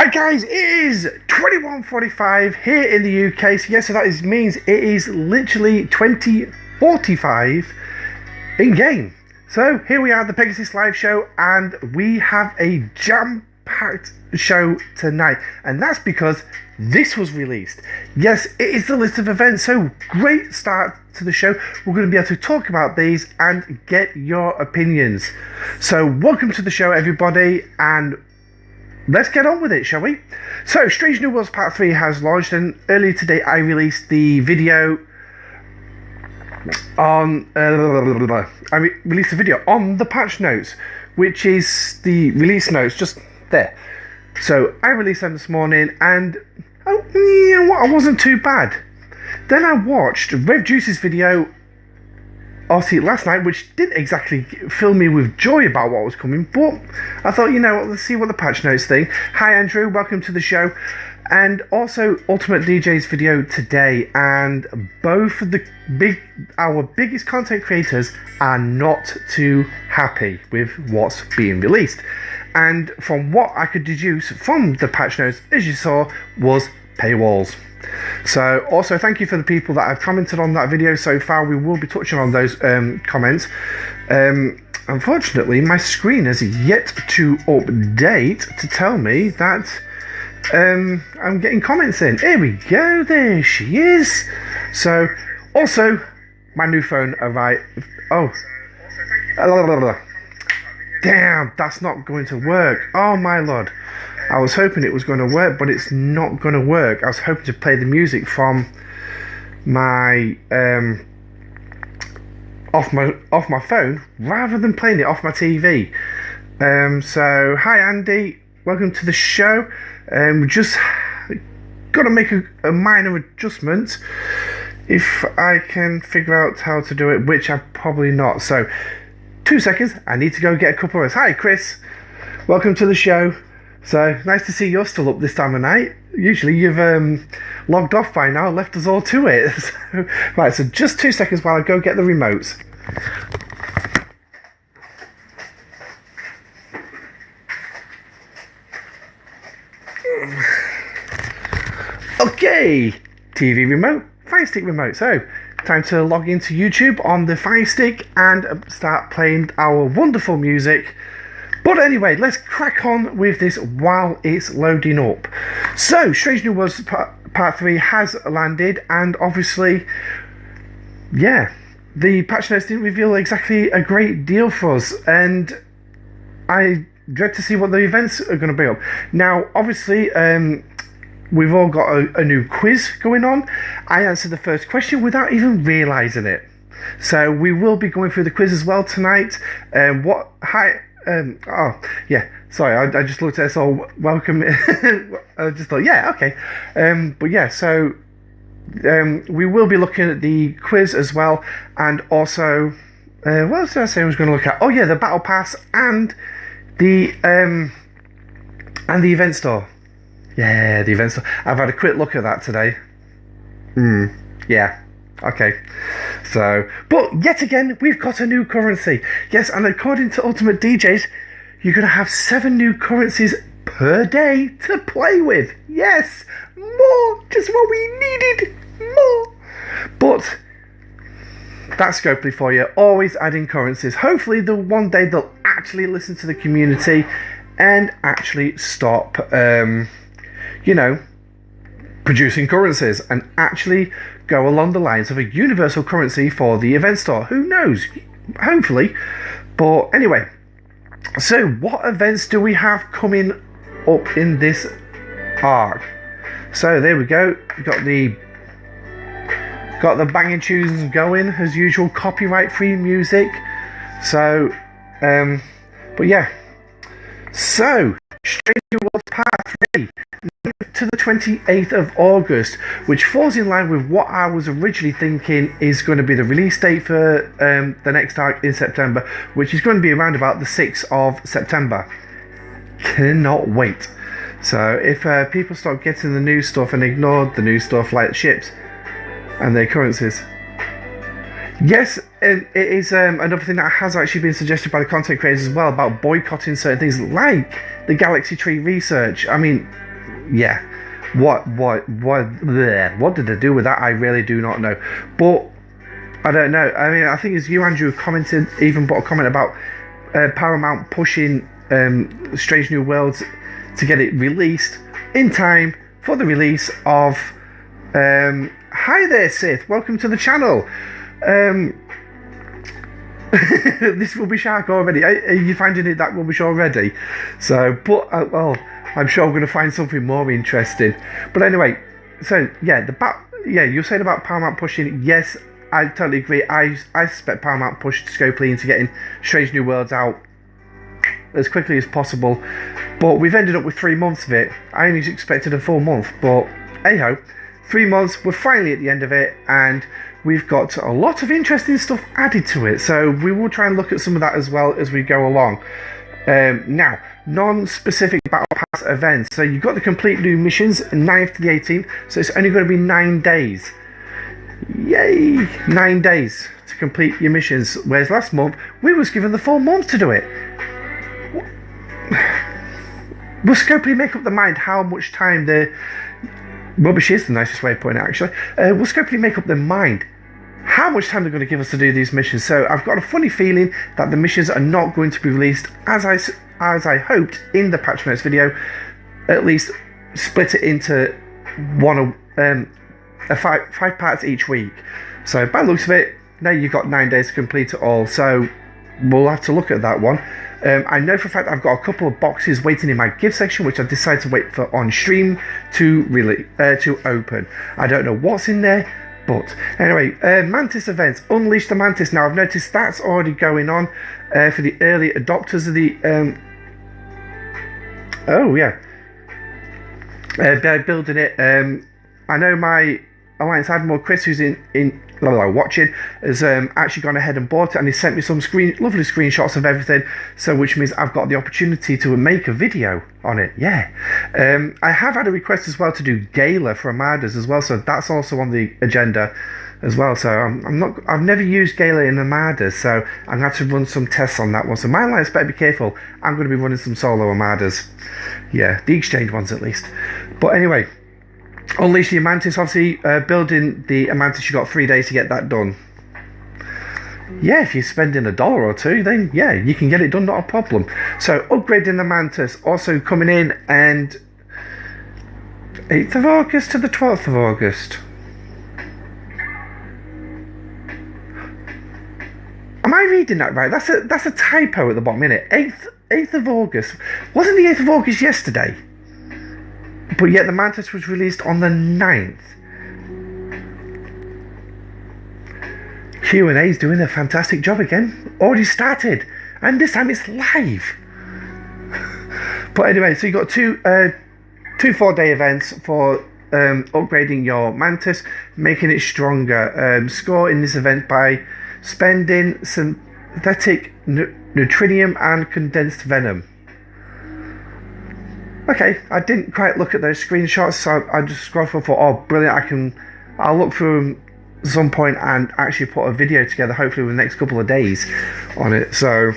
Right guys, it is 21:45 here in the UK, so yes, so that means it is literally 20:45 in game. So here we are at the Pegasus live show, and we have a jam-packed show tonight, and that's because this was released. Yes, it is the list of events, so great start to the show. We're going to be able to talk about these and get your opinions. So welcome to the show, everybody, and let's get on with it, shall we? So, Strange New Worlds Part 3 has launched, and earlier today I released the video on released a video on the patch notes, which is the release notes just there. So I released them this morning, and you know what, I wasn't too bad. Then I watched Rev Juice's video last night, which didn't exactly fill me with joy about what was coming, but I thought, you know what, let's see what the patch notes think. Hi Andrew, welcome to the show. And also Ultimate DJ's video today, and both of our biggest content creators are not too happy with what's being released. And from what I could deduce from the patch notes, as you saw, was paywalls. So also thank you for the people that have commented on that video so far. We will be touching on those comments. Unfortunately, my screen has yet to update to tell me that I'm getting comments in. Here we go, there she is. So also my new phone arrived. Damn, that's not going to work. Oh my lord, I was hoping it was going to work, but it's not going to work. I was hoping to play the music from my off my phone rather than playing it off my TV. So hi Andy, welcome to the show. Just got to make a minor adjustment if I can figure out how to do it, which I'm probably not. So 2 seconds, I need to go get a couple of us. Hi Chris, welcome to the show. So nice to see you're still up this time of night. Usually you've logged off by now, left us all to it. So, right, so just 2 seconds while I go get the remotes. Okay, TV remote, Fire Stick remote. So, time to log into YouTube on the Fire Stick and start playing our wonderful music. But anyway, let's crack on with this while it's loading up. So, Strange New Worlds Part 3 has landed, and obviously, yeah, the patch notes didn't reveal exactly a great deal for us, and I dread to see what the events are going to bring up. Now, obviously, we've all got a new quiz going on. I answered the first question without even realising it. So we will be going through the quiz as well tonight. Sorry, I just looked at it, so welcome. I just thought, yeah, okay. But yeah, so we will be looking at the quiz as well, and also, what else did I say I was going to look at? Oh yeah, the Battle Pass and the event store. Yeah, the event store. I've had a quick look at that today. Yeah. Okay. So, but yet again, we've got a new currency. Yes, and according to Ultimate DJs, you're going to have 7 new currencies per day to play with. Yes, more. Just what we needed. More. But that's Scopely for you. Always adding currencies. Hopefully, one day they'll actually listen to the community and actually stop producing currencies and actually go along the lines of a universal currency for the event store. Who knows? Hopefully. But anyway, so what events do we have coming up in this arc? So there we go. Got the banging tunes going as usual, copyright free music. So but yeah, so Strange New Worlds Part 3 to the 28th of August, which falls in line with what I was originally thinking is going to be the release date for the next arc in September, which is going to be around about the 6th of September. Cannot wait. So if people start getting the new stuff and ignore the new stuff like ships and their currencies. Yes, it is another thing that has actually been suggested by the content creators as well, about boycotting certain things like the Galaxy Tree research. I mean, yeah, what did they do with that? I really do not know. But I don't know. I mean, I think it's you, Andrew, commented, even put a comment about Paramount pushing Strange New Worlds to get it released in time for the release of hi there, Sith, welcome to the channel. This rubbish arc already. Are you finding it that rubbish already? So, but well, I'm sure I'm going to find something more interesting. But anyway, so yeah, you're saying about Paramount pushing. Yes, I totally agree. I suspect Paramount pushed Scopely into getting Strange New Worlds out as quickly as possible. But we've ended up with 3 months of it. I only expected a full month, but hey-ho. 3 months, we're finally at the end of it, and we've got a lot of interesting stuff added to it. So we will try and look at some of that as well as we go along. Now, non-specific Battle Pass events. So you've got the complete new missions, 9th to the 18th. So it's only going to be 9 days. Yay! 9 days to complete your missions. Whereas last month, we was given the full month to do it. Will Scopely make up the mind how much time the... Rubbish is the nicest way of putting it, actually. Will Scopely make up their mind how much time they're going to give us to do these missions? So I've got a funny feeling that the missions are not going to be released as I hoped in the patch notes video. At least split it into five parts each week. So by the looks of it, now you've got 9 days to complete it all. So we'll have to look at that one. I know for a fact I've got a couple of boxes waiting in my gift section, which I decided to wait for on stream to open. I don't know what's in there, but anyway, Mantis events. Unleash the Mantis. Now I've noticed that's already going on for the early adopters of the. Oh yeah, they're building it. I know my Alliance Admiral Chris, who's watching, has actually gone ahead and bought it, and he sent me some lovely screenshots of everything. So, which means I've got the opportunity to make a video on it. Yeah, I have had a request as well to do Gala for Armadas as well, so that's also on the agenda as well. So I've never used Gala in Armadas, so I'm going to have to run some tests on that one. So my Alliance better be careful. I'm going to be running some solo Armadas. Yeah, the exchange ones at least. But anyway. Unleash the Mantis, obviously, building the Mantis, you got 3 days to get that done. Yeah, if you're spending $1 or $2, then yeah, you can get it done, not a problem. So, upgrading the Mantis, also coming in, and 8th of August to the 12th of August. Am I reading that right? That's a typo at the bottom, isn't it? 8th of August. Wasn't the 8th of August yesterday? But yet the Mantis was released on the 9th. Q&A's doing a fantastic job again. Already started. And this time it's live. But anyway, so you got two 4-day events for upgrading your Mantis, making it stronger. Score in this event by spending synthetic neutrinium and condensed venom. Okay, I didn't quite look at those screenshots, so I just scrolled through and thought, oh, brilliant, I'll look through them at some point and actually put a video together, hopefully within the next couple of days on it. So,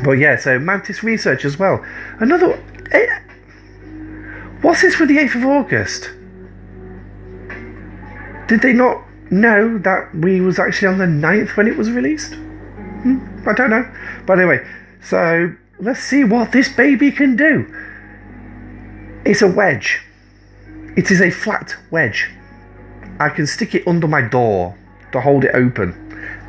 but yeah, so Mantis research as well. What's this with the 8th of August? Did they not know that we was actually on the 9th when it was released? I don't know. But anyway, so let's see what this baby can do. It's a wedge. It is a flat wedge. I can stick it under my door to hold it open.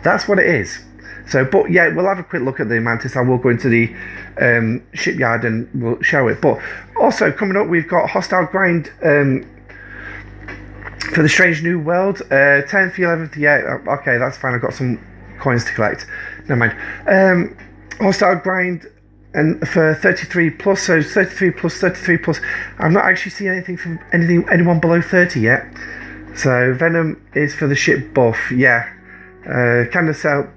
That's what it is. So, but yeah, we'll have a quick look at the Mantis. I will go into the shipyard and we'll show it. But also coming up, we've got Hostile Grind for the Strange New World. 10th, 11th, yeah, okay, that's fine. I've got some coins to collect. Never mind. Hostile Grind. And for 33 plus, so 33 plus, 33 plus, I've not actually seen anything from anyone below 30 yet. So Venom is for the ship buff, yeah. Candace out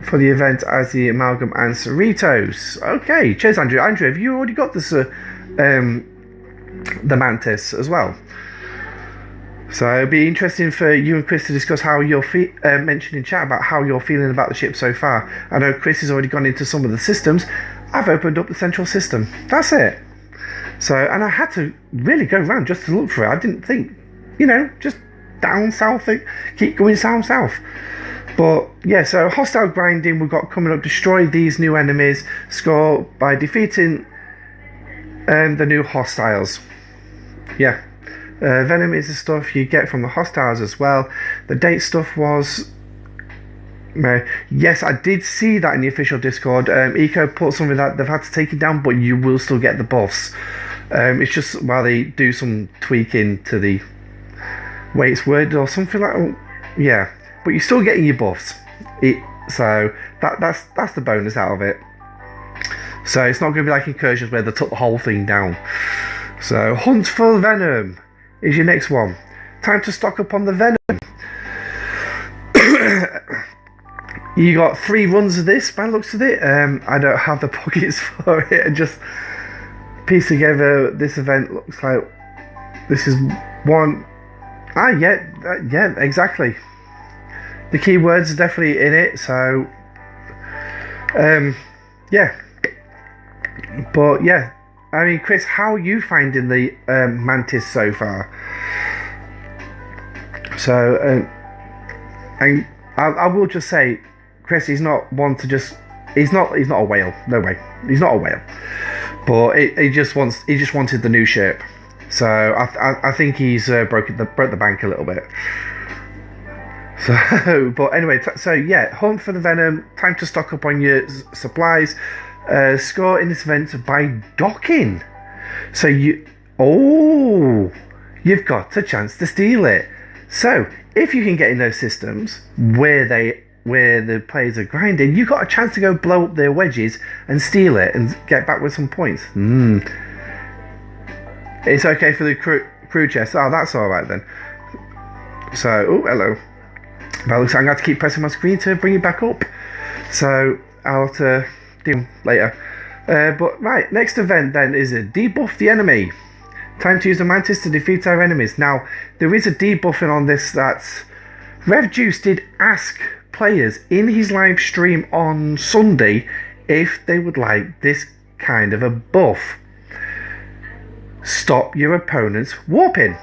for the event as the Amalgam and Cerritos. Okay, cheers, Andrew. Andrew, have you already got this, the Mantis as well? So it'll be interesting for you and Chris to discuss how you're mentioned in chat about how you're feeling about the ship so far. I know Chris has already gone into some of the systems. I've opened up the central system. That's it. So, and I had to really go around just to look for it. I didn't think, just down south, keep going south. But yeah, so hostile grinding we've got coming up. Destroy these new enemies. Score by defeating the new hostiles. Yeah. Venom is the stuff you get from the hostiles as well. The date stuff was... yes, I did see that in the official Discord. Eco put something that they've had to take it down, but you will still get the buffs. It's just while they do some tweaking to the way it's worded or something like that. Yeah, but you're still getting your buffs. So that's the bonus out of it. So it's not going to be like Incursions where they took the whole thing down. So Hunt for Venom is your next one. Time to stock up on the Venom. You got 3 runs of this by the looks of it. I don't have the pockets for it. And just piece together this event. Looks like this is one. Yeah, exactly. The keywords are definitely in it. So, yeah. But yeah, I mean, Chris, how are you finding the Mantis so far? So, and I will just say, Chris, he's not one to just. He's not a whale. No way. He's not a whale. But he just wanted the new ship. So I think he's broke the bank a little bit. So, but anyway, so yeah, hunt for the Venom. Time to stock up on your supplies. Score in this event by docking. So you've got a chance to steal it. So if you can get in those systems where the players are grinding, you got a chance to go blow up their wedges and steal it and get back with some points. It's okay for the crew chest. Oh, that's all right then. So, oh, hello. Well, looks like I'm going to have to keep pressing my screen to bring it back up. So I'll have to do them later. But right, next event then is a debuff the enemy. Time to use the Mantis to defeat our enemies. Now, there is a debuffing on this that Rev Juice did ask players in his live stream on Sunday if they would like this kind of a buff. Stop your opponent's warping.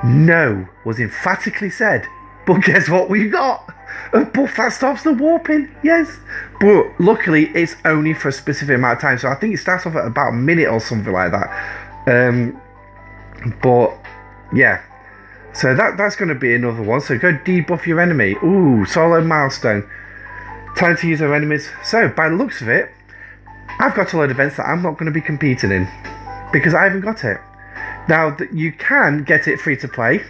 No was emphatically said, but guess what we got? A buff that stops the warping. Yes, but luckily it's only for a specific amount of time, so I think it starts off at about a minute or something like that. But yeah, so that's going to be another one. So go debuff your enemy. Ooh, solo milestone. Time to use our enemies. So by the looks of it, I've got a load of events that I'm not going to be competing in because I haven't got it. Now, you can get it free to play.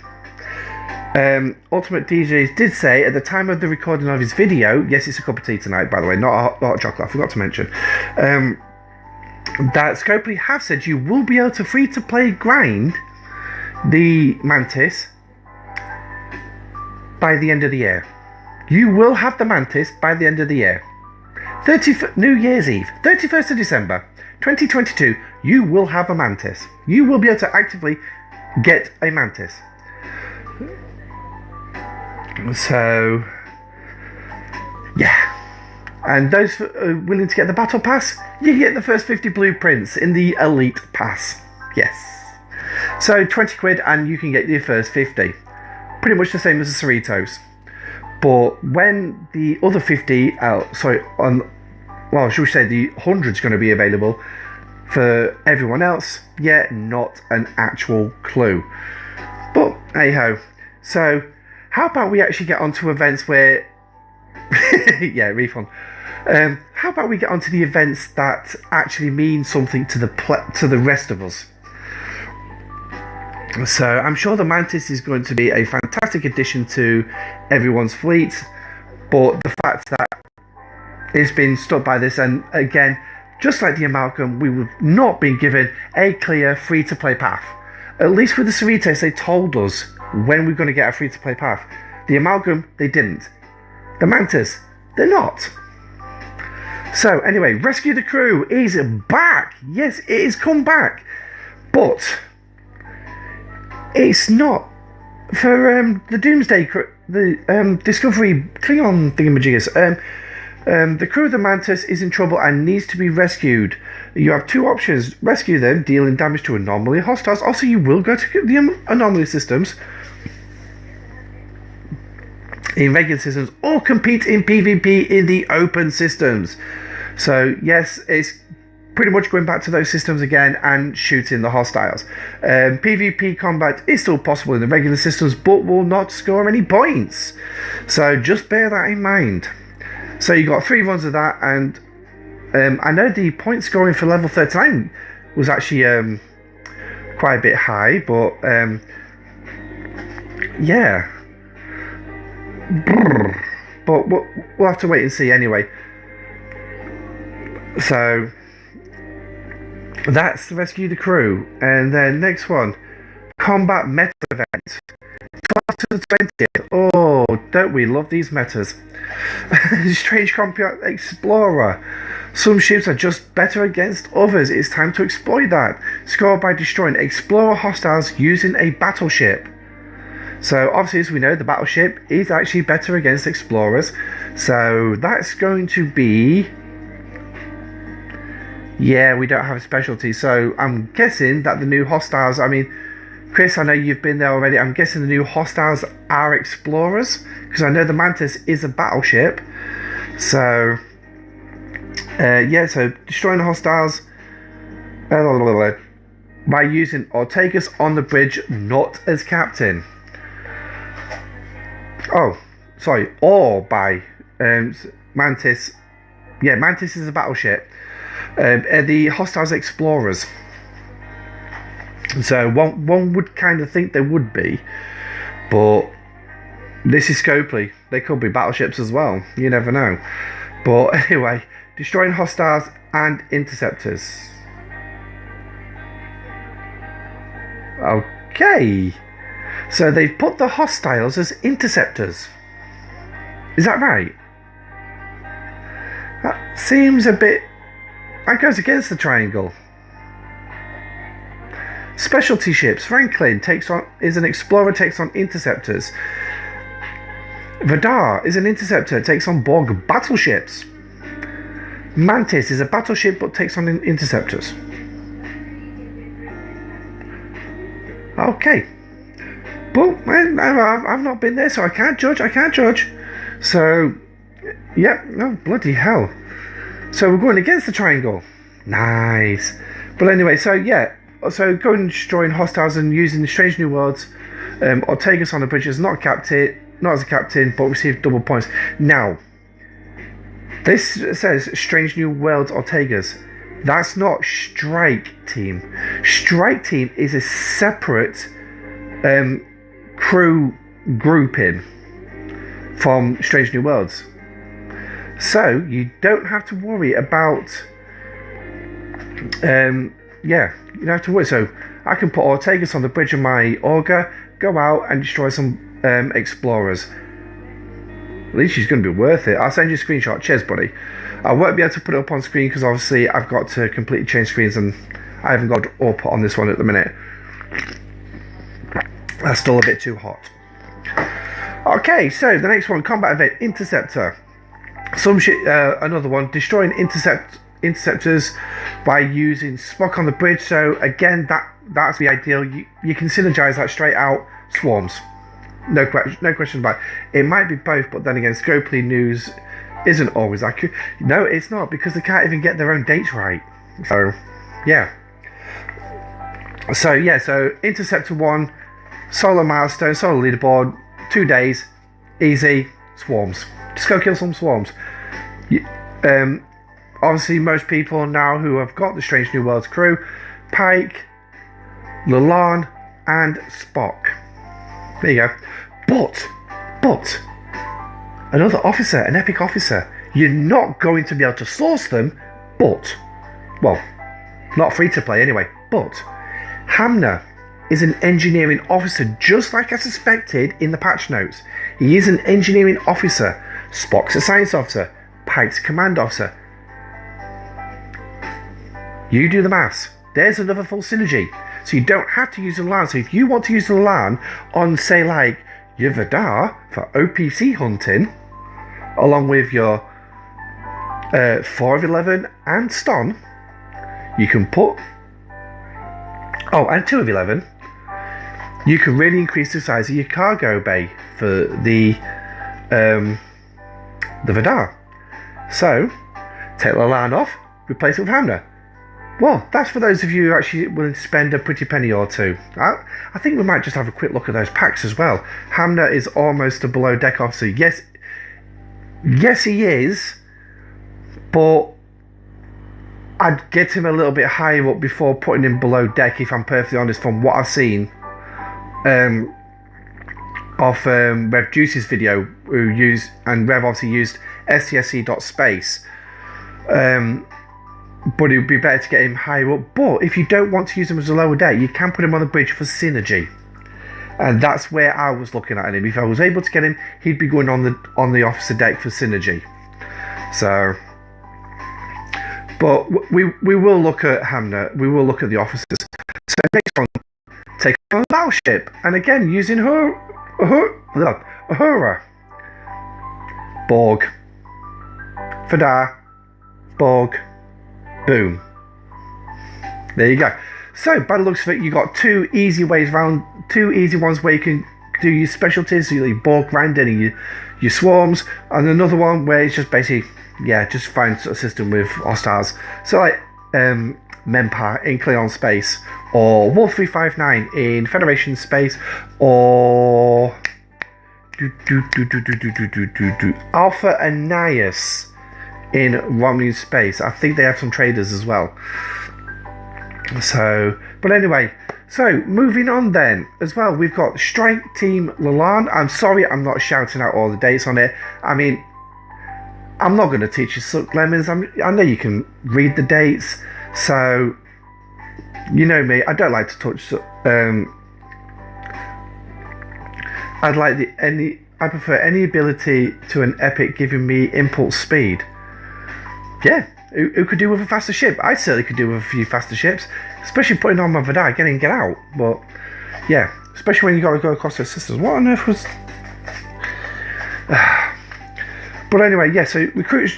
Ultimate DJs did say at the time of the recording of his video, yes, it's a cup of tea tonight, by the way, not a hot chocolate, I forgot to mention, that Scopely have said you will be able to free to play grind the Mantis by the end of the year. You will have the Mantis by the end of the year. New Year's Eve, 31st of December, 2022, you will have a Mantis. You will be able to actively get a Mantis. So, yeah. And those willing to get the Battle Pass, you get the first 50 blueprints in the Elite Pass. Yes. So, 20 quid and you can get your first 50. Pretty much the same as the Cerritos. But when the other 50, should we say the 100's going to be available for everyone else? Yeah, not an actual clue. But hey ho. So how about we actually get onto events where, yeah, refund. How about we get onto the events that actually mean something to the rest of us? So I'm sure the Mantis is going to be a fantastic addition to everyone's fleet, but the fact that it's been stuck by this, and again, just like the Amalgam, we have not been given a clear free-to-play path. At least with the Cerritos, they told us when we're going to get a free-to-play path. The Amalgam, they didn't. The Mantis, they're not. So anyway, Rescue the Crew is back. Yes, it is come back, but it's not for the Doomsday, the Discovery Klingon thingamajiggers. The crew of the Mantis is in trouble and needs to be rescued. You have two options. Rescue them, dealing damage to anomaly hostiles. Also, you will go to the anomaly systems in regular systems, or compete in PvP in the open systems. So yes, it's pretty much going back to those systems again and shooting the hostiles. PvP combat is still possible in the regular systems, but will not score any points. So just bear that in mind. So you got 3 runs of that, and I know the point scoring for level 39 was actually quite a bit high, but yeah. But we'll have to wait and see anyway. So that's Rescue the Crew. And then next one, Combat Meta Event. 12th to the 20th. Oh, don't we love these metas? Strange Combat Explorer. Some ships are just better against others. It's time to exploit that. Score by destroying Explorer hostiles using a battleship. So obviously, as we know, the battleship is actually better against explorers. So that's going to be... Yeah, we don't have a specialty. So I'm guessing that the new hostiles... I mean, Chris, I know you've been there already. I'm guessing the new hostiles are explorers, because I know the Mantis is a battleship. So... yeah, so destroying the hostiles... by using Ortegas on the bridge, not as captain. Oh, sorry, or by Mantis. Yeah, Mantis is a battleship. The hostiles explorers. So one would kind of think they would be, but this is Scopely. They could be battleships as well. You never know. But anyway, destroying hostiles and interceptors. Okay. So they've put the hostiles as interceptors. Is that right? That seems a bit... That goes against the triangle. Specialty ships. Franklin is an explorer, takes on interceptors. Vadar is an interceptor, takes on Borg battleships. Mantis is a battleship but takes on interceptors. Okay. But I've not been there, so I can't judge. So, yeah, no, bloody hell. So we're going against the triangle. Nice. But anyway, so yeah, so going and destroying hostiles and using the Strange New Worlds. Ortegas on the bridge is not as a captain, but received double points. Now, this says Strange New Worlds Ortegas. That's not Strike Team. Strike Team is a separate crew grouping from Strange New Worlds. So you don't have to worry about yeah, you don't have to worry. So I can put Ortegas on the bridge of my Auger, go out and destroy some explorers. At least she's going to be worth it. I'll send you a screenshot. Cheers, buddy. I won't be able to put it up on screen because obviously I've got to completely change screens and I haven't got it up on this one at the minute. That's still a bit too hot. Okay, so the next one, Combat Event Interceptor. Another one, destroying interceptors by using Spock on the bridge. So again, that's the ideal. You can synergize that straight out. Swarms. No question about it. It might be both, but then again, Scopely News isn't always accurate. No, it's not, because they can't even get their own dates right. So, yeah. So Interceptor 1, solo milestone, solo leaderboard, 2 days, easy, swarms. Just go kill some swarms. Obviously, most people now who have got the Strange New Worlds crew, Pike, Lelan, and Spock. There you go. But another officer, an epic officer. You're not going to be able to source them, but, well, not free to play anyway, but Hamner is an engineering officer, just like I suspected in the patch notes. He is an engineering officer. Spock's a science officer. Pike's a command officer. You do the maths. There's another full synergy. So you don't have to use the LAN. So if you want to use the LAN on, say, like, your Vadar for OPC hunting, along with your 4 of 11 and Ston, you can put... Oh, and 2 of 11, you can really increase the size of your cargo bay for the Vidar. So, take Lalan off, replace it with Hamner. Well, that's for those of you who are actually willing to spend a pretty penny or two. I think we might just have a quick look at those packs as well. Hamner is almost a below deck officer. Yes, he is, but I'd get him a little bit higher up before putting him below deck, if I'm perfectly honest, from what I've seen of Rev Juice's video, and Rev obviously used STSC.space. But it would be better to get him higher up. But if you don't want to use him as a lower deck, you can put him on the bridge for synergy. And that's where I was looking at him. If I was able to get him, he'd be going on the officer deck for synergy. So, but we will look at Hamner. We will look at the officers. So next one, take on a battleship, and again using Uhura, Borg, Vidar, Borg, boom. There you go. So by the looks of it, you got two easy ones where you can do your specialties, so your Borg grinding and your swarms, and another one where it's just basically, just find a system with hostiles. So like Mempa in Cleon space, or Wolf 359 in Federation space, or Alpha Annias in Romulan space. I think they have some traders as well. So, but anyway, so moving on then as well, we've got Strike Team Lalan. I'm sorry, I'm not shouting out all the dates on it. I mean, I'm not going to teach you Suck Lemons. I know you can read the dates. So, you know me, I don't like to touch. I prefer any ability to an epic giving me impulse speed. Yeah, who could do with a faster ship? I certainly could do with a few faster ships, especially putting on my Vidar, get in, get out. But yeah, especially when you got to go across those systems. What on earth was? But anyway, yeah. So recruit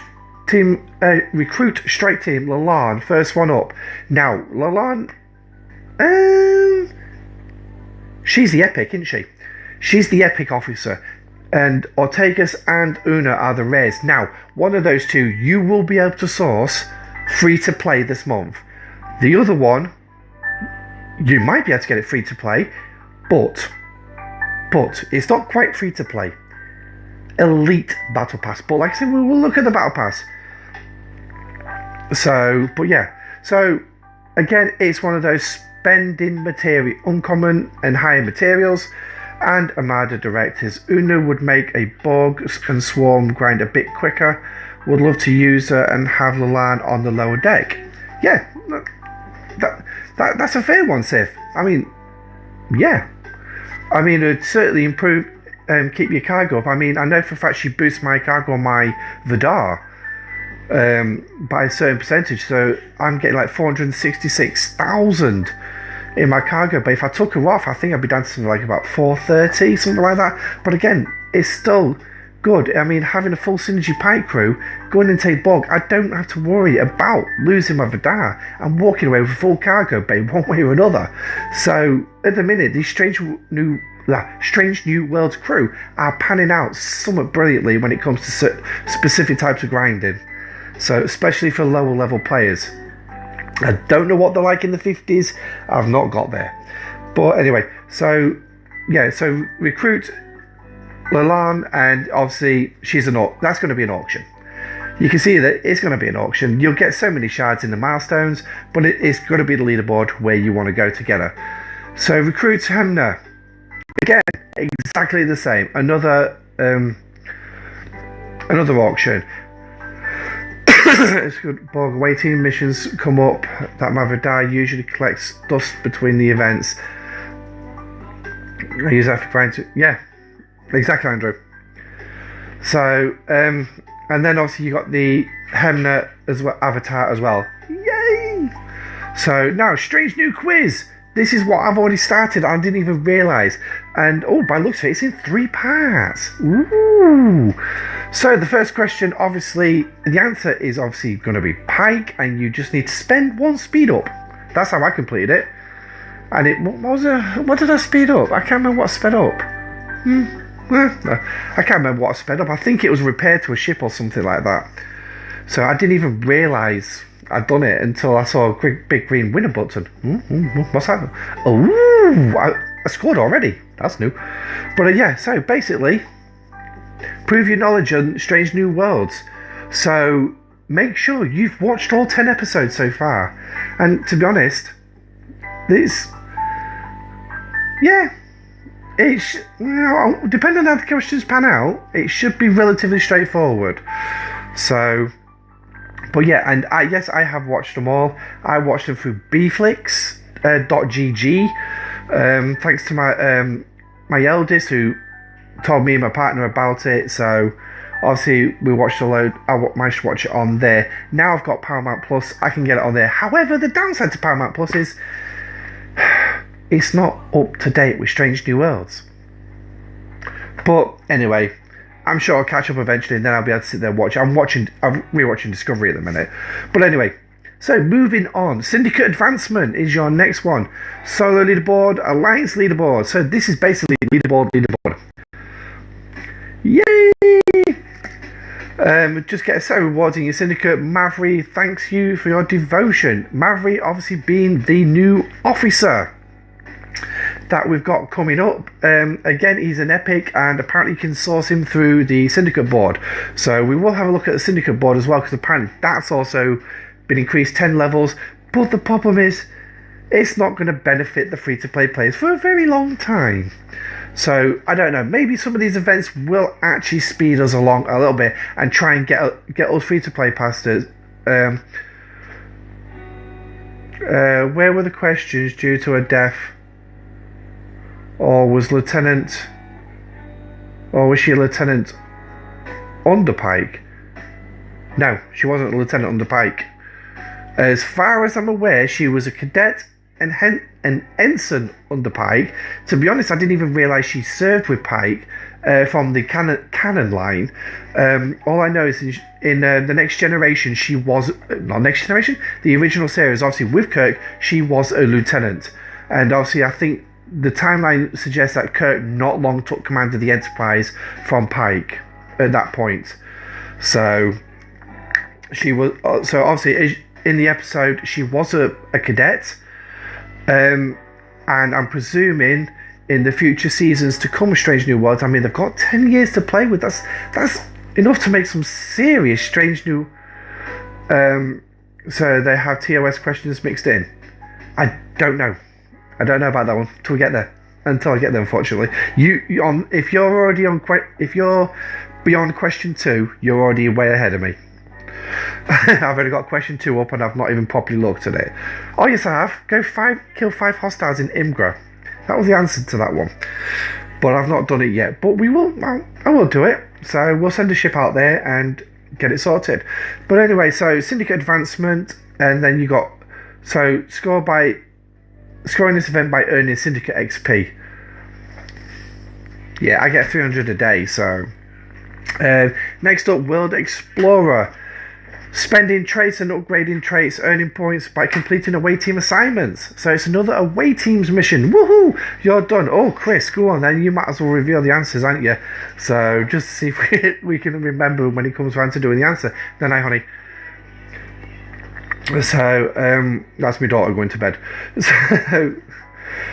strike team Lalan, first one up. Now Lalan, she's the epic, isn't she? She's the epic officer. And Ortegas and Una are the rares. Now, one of those two you will be able to source free to play this month. The other one, you might be able to get it free to play, but it's not quite free to play. Elite Battle Pass. But like I said, we will look at the Battle Pass. So, but yeah. So, again, it's one of those spending material, uncommon and higher materials. And Armada directives. Una would make a Borg and Swarm grind a bit quicker. Would love to use her and have Lalan on the lower deck. Yeah, that's a fair one, Sif. I mean, yeah. I mean, it'd certainly improve, keep your cargo up. I mean, I know for a fact she boosts my cargo on my Vidar by a certain percentage. So I'm getting like 466,000 in my cargo, but if I took her off, I think I'd be down to something like about 430, something like that. But again, it's still good. I mean, having a full synergy pipe crew, going into a Borg, I don't have to worry about losing my Vidar. I'm walking away with a full cargo bay one way or another. So at the minute, these strange new world crew are panning out somewhat brilliantly when it comes to specific types of grinding. So especially for lower level players. I don't know what they're like in the 50s. I've not got there. But anyway, so yeah, so recruit Lalan, and obviously that's going to be an auction. You can see that it's going to be an auction. You'll get so many shards in the milestones, but it's going to be the leaderboard where you want to go together. So recruit Hamner. Again, exactly the same. Another auction. It's good. Borg waiting missions come up that my Vidar usually collects dust between the events. I use that for trying to, yeah, exactly, Andrew. So, and then obviously you got the Hamner as well, avatar as well. Yay! So now, strange new quiz. this is what I've already started. I didn't even realise. And oh, by the looks of it, it's in 3 parts. Ooh. So the first question, obviously, the answer is obviously going to be Pike, and you just need to spend 1 speed up. That's how I completed it. And what did I speed up? I can't remember what I sped up. I can't remember what I sped up. I think it was repair to a ship or something like that. So I didn't even realise I'd done it until I saw a big green winner button. What's that? Oh, I scored already. That's new. But yeah, so basically, prove your knowledge on Strange New Worlds. So make sure you've watched all 10 episodes so far. And to be honest, it's depending on how the questions pan out, it should be relatively straightforward. So, but yeah, and yes, I have watched them all. I watched them through bflix.gg. Thanks to my eldest who told me and my partner about it. So obviously we watched a load. I managed to watch it on there. Now I've got Paramount Plus. I can get it on there. However, the downside to Paramount Plus is it's not up to date with Strange New Worlds. But anyway, I'm sure I'll catch up eventually, and then I'll be able to sit there and watch. I'm rewatching Discovery at the minute. But anyway, so moving on. Syndicate Advancement is your next one. Solo leaderboard, Alliance leaderboard. So this is basically leaderboard. Yay! Just get a set of rewards in your Syndicate. Mavri thanks you for your devotion. Mavri obviously being the new officer that we've got coming up. Again, he's an epic, and apparently you can source him through the Syndicate board. So we will have a look at the Syndicate board as well, because apparently that's also been increased 10 levels. But the problem is, it's not going to benefit the free-to-play players for a very long time. So I don't know, maybe some of these events will actually speed us along a little bit and try and get us free-to-play pastors. Where were the questions due to a death? Or was she a lieutenant under Pike? No, she wasn't a lieutenant under Pike. As far as I'm aware, she was a cadet and an ensign under Pike. To be honest, I didn't even realise she served with Pike from the canon line. All I know is in the Next Generation, she was not Next Generation. The original series, obviously with Kirk, she was a lieutenant, and obviously I think the timeline suggests that Kirk not long took command of the Enterprise from Pike at that point. So she was. So obviously in the episode she was a cadet, and I'm presuming in the future seasons to come with Strange New Worlds, I mean they've got 10 years to play with. That's enough to make some serious Strange New. So they have TOS questions mixed in. I don't know about that one until I get there, unfortunately. If you're beyond question 2, you're already way ahead of me. I've only got question 2 up, and I've not even properly looked at it. Oh yes, I have. Kill 5 hostiles in Imgra. That was the answer to that one, but I've not done it yet. But I will do it. So we'll send a ship out there and get it sorted. But anyway, so Syndicate Advancement, and then you got scoring this event by earning Syndicate XP. Yeah, I get 300 a day. So next up, World Explorer. Spending traits and upgrading traits, earning points by completing away team assignments. So it's another away teams mission. Woohoo! You're done. Oh, Chris, go on then. You might as well reveal the answers, aren't you? So just to see if we can remember when it comes around to doing the answer. Then honey. So that's my daughter going to bed. So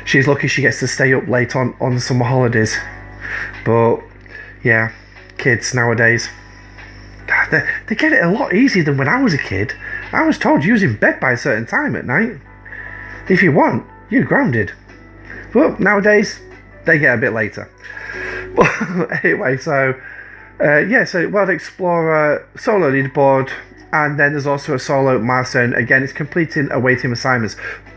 she's lucky she gets to stay up late on summer holidays. But yeah, kids nowadays, they get it a lot easier than when I was a kid. I was told you was in bed by a certain time at night. If you want, you're grounded. But nowadays, they get a bit later. But anyway, so so World Explorer, solo leaderboard, and then there's also a solo milestone. Again, it's completing away team assignments,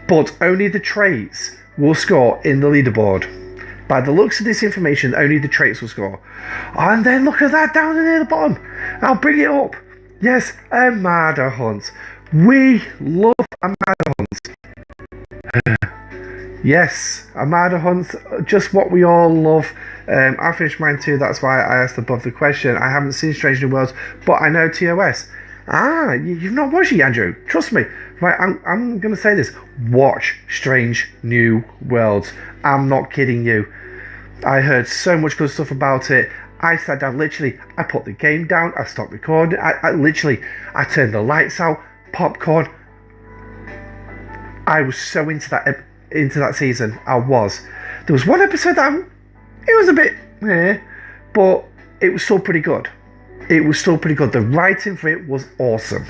but only the traits will score in the leaderboard. By the looks of this information, only the traits will score. And then look at that down near the bottom. I'll bring it up. Yes, Armada Hunt. We love Armada Hunt. Yes, Armada Hunt, just what we all love. I finished mine too, that's why I asked above the question. I haven't seen Strange New Worlds, but I know TOS. You've not watched it, Andrew. Trust me. Right, I'm going to say this. Watch Strange New Worlds. I'm not kidding you. I heard so much good stuff about it. I sat down, literally, I put the game down, I stopped recording, I turned the lights out, popcorn. I was so into that season. I was. There was one episode that it was a bit, but it was still pretty good. The writing for it was awesome.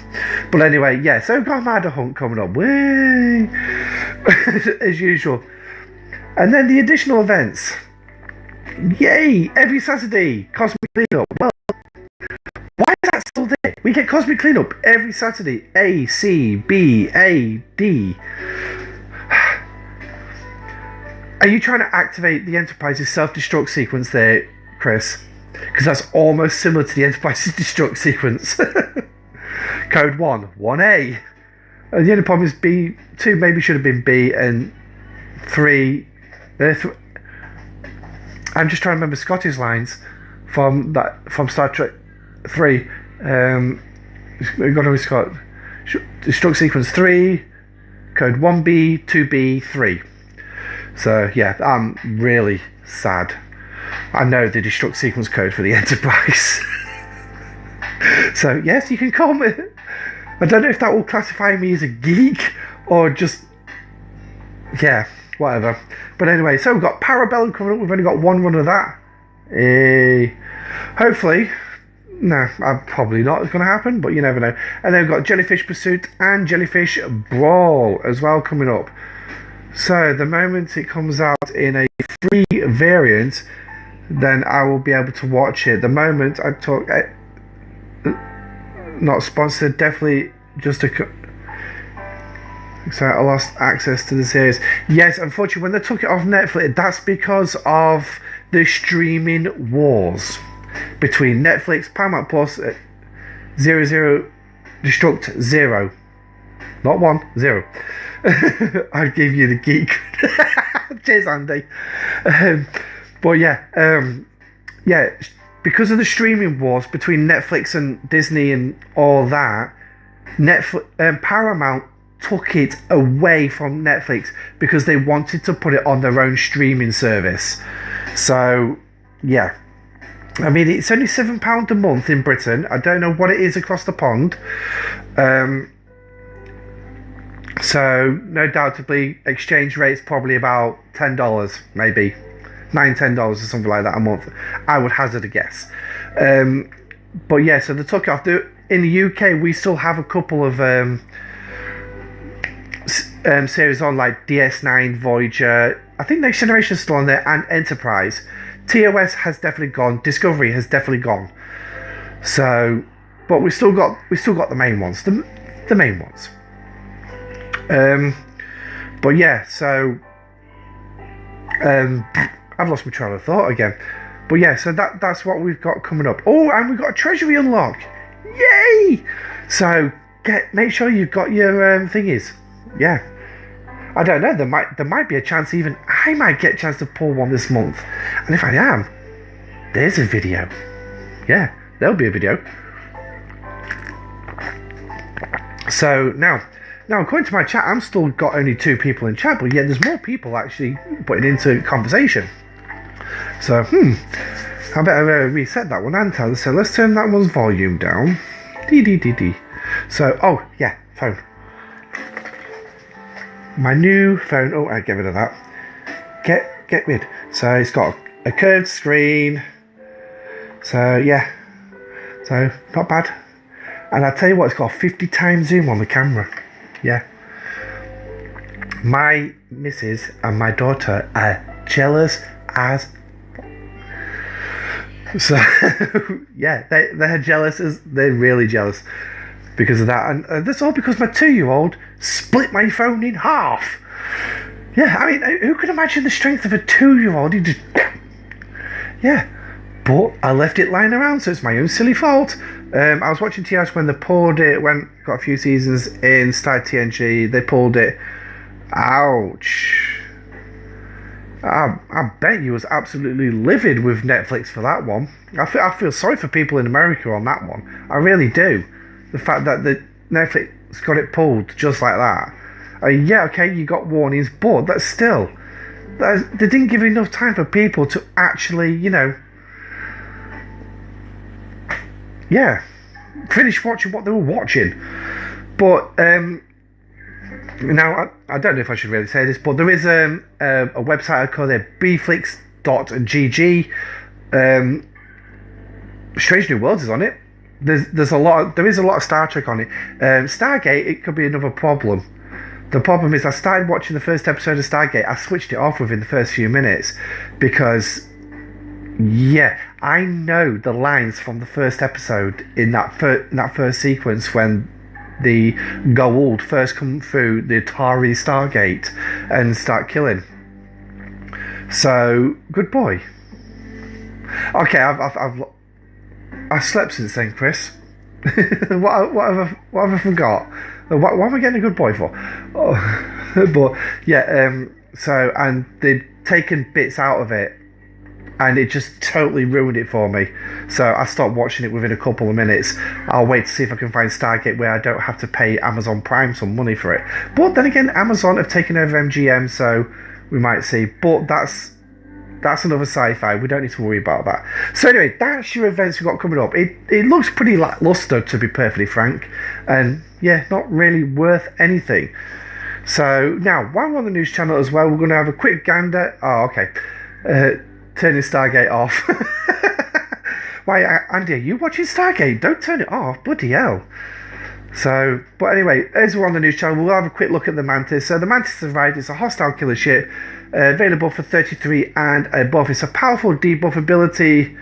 But anyway, yeah, so we've got Armada Hunt coming up. Way as usual. And then the additional events. Yay! Every Saturday, Cosmic Cleanup. Well, why is that still there? We get Cosmic Cleanup every Saturday. A, C, B, A, D. Are you trying to activate the Enterprise's self-destruct sequence there, Chris? Because that's almost similar to the Enterprise's destruct sequence. Code 1, 1A. And the only problem is B2 maybe should have been B, and 3... I'm just trying to remember Scotty's lines from Star Trek 3. We've got to Scott. Destruct sequence 3, code 1B, 2B, 3. So yeah, I'm really sad. I know the destruct sequence code for the Enterprise. So yes, you can call me. I don't know if that will classify me as a geek or just, yeah, whatever. But anyway, so we've got Parabellum coming up. We've only got one run of that. Hopefully. No, probably not going to happen, but you never know. And then we've got Jellyfish Pursuit and Jellyfish Brawl as well coming up. So the moment it comes out in a free variant, then I will be able to watch it. The moment I talk, not sponsored, definitely just a. So I lost access to the series. Yes, unfortunately, when they took it off Netflix, that's because of the streaming wars between Netflix, Paramount Plus, 00, Destruct 0. Not 1, 0. I'll give you the geek. Cheers, Andy. But yeah, because of the streaming wars between Netflix and Disney and all that, Paramount took it away from Netflix because they wanted to put it on their own streaming service. So, yeah. I mean, it's only £7 a month in Britain. I don't know what it is across the pond. So, no doubtably, exchange rate's probably about $10, maybe. $9-10 or something like that a month. I would hazard a guess. But yeah, so they took it off. In the UK, we still have a couple of series on, like DS9, Voyager. I think Next Generation is still on there, and Enterprise. TOS has definitely gone. Discovery has definitely gone. So, but we still got the main ones. The main ones. But yeah, so I've lost my train of thought again. But yeah, so that's what we've got coming up. Oh, and we've got a treasury unlock. Yay! So make sure you've got your thingies. Yeah. I don't know, there might be a chance even I might get a chance to pull one this month. And if I am, there's a video. Yeah, there'll be a video. So now according to my chat, I'm still got only 2 people in chat, but yeah, there's more people actually putting into conversation. So, I better reset that one, and so let's turn that one's volume down. D. So, oh yeah, phone. My new phone. Oh, I get rid of that. Get rid. So it's got a curved screen. So yeah. So not bad. And I'll tell you what, it's got a 50 times zoom on the camera. Yeah. My missus and my daughter are jealous as. So yeah, they're jealous. They're really jealous because of that, and that's all because my 2-year-old split my phone in half. Yeah, I mean, who could imagine the strength of a 2-year-old? He just, yeah. But I left it lying around, so it's my own silly fault. I was watching TH when they pulled it, got a few seasons in, started TNG, they pulled it. Ouch. I bet you was absolutely livid with Netflix for that one. I feel sorry for people in America on that one. I really do. The fact that the Netflix got it pulled just like that. Yeah, okay, you got warnings, but that's still... they didn't give enough time for people to actually, yeah, finish watching what they were watching. But now I don't know if I should really say this, but there is a website called bflix.gg. Strange New Worlds is on it. There is a lot of Star Trek on it. Stargate, it could be another problem. The problem is I started watching the first episode of Stargate. I switched it off within the first few minutes because, yeah, I know the lines from the first episode in that first sequence when the Goa'uld first come through the Atari Stargate and start killing. So, good boy. Okay, I've slept since then, Chris. what have I forgot? What am I getting a good boy for? Oh, but yeah, so, and they'd taken bits out of it and it just totally ruined it for me. So I stopped watching it within a couple of minutes. I'll wait to see if I can find Stargate where I don't have to pay Amazon Prime some money for it. But then again, Amazon have taken over MGM, so we might see. But that's another sci-fi. We don't need to worry about that. So anyway, that's your events we've got coming up. It looks pretty lackluster, to be perfectly frank. And yeah, not really worth anything. So now, while we're on the news channel as well, we're going to have a quick gander. Oh, okay. Turning Stargate off. Why, Andy, are you watching Stargate? Don't turn it off. Bloody hell. So, but anyway, as we're on the news channel, we'll have a quick look at the Mantis. So the Mantis survived. It's a hostile killer ship. Available for 33 and above. It's a powerful debuff ability.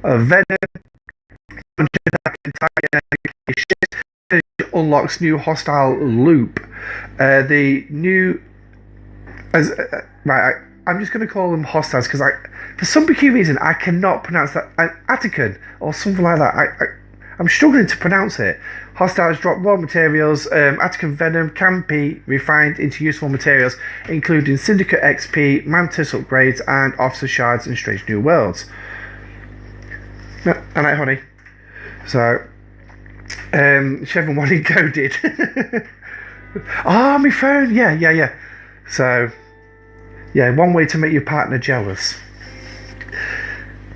Venom. Unlocks new hostile loop. The new... right, I'm just going to call them hostiles because for some peculiar reason, I cannot pronounce that. Attican or something like that. I'm struggling to pronounce it. Hostiles drop raw materials. Attican venom can be refined into useful materials, including Syndicate XP, Mantis upgrades, and Officer Shards and Strange New Worlds. And I, honey. So, Chevron wanted coded. Oh, my phone. Yeah. So, yeah, one way to make your partner jealous.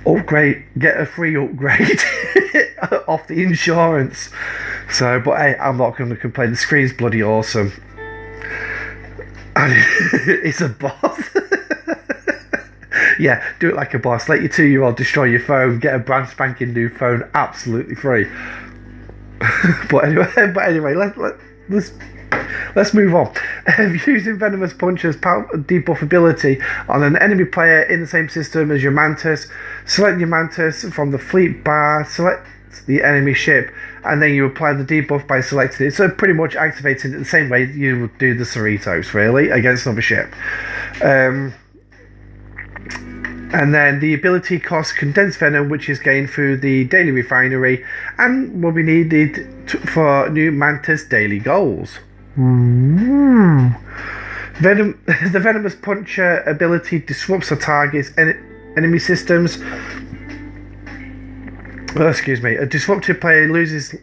Upgrade, get a free upgrade off the insurance. So, but hey, I'm not going to complain. The screen's bloody awesome. And it's a boss. Yeah, do it like a boss. Let your 2-year-old destroy your phone. Get a brand spanking new phone, absolutely free. But anyway, let's move on. Using Venomous Punch's debuff ability on an enemy player in the same system as your Mantis. Select your Mantis from the fleet bar, select the enemy ship, and then you apply the debuff by selecting it. So pretty much activating it the same way you would do the Cerritos, really, against another ship. And then the ability costs condensed venom, which is gained through the daily refinery and will be needed for new Mantis daily goals. The Venomous Puncher ability disrupts a target's enemy systems. A disrupted player loses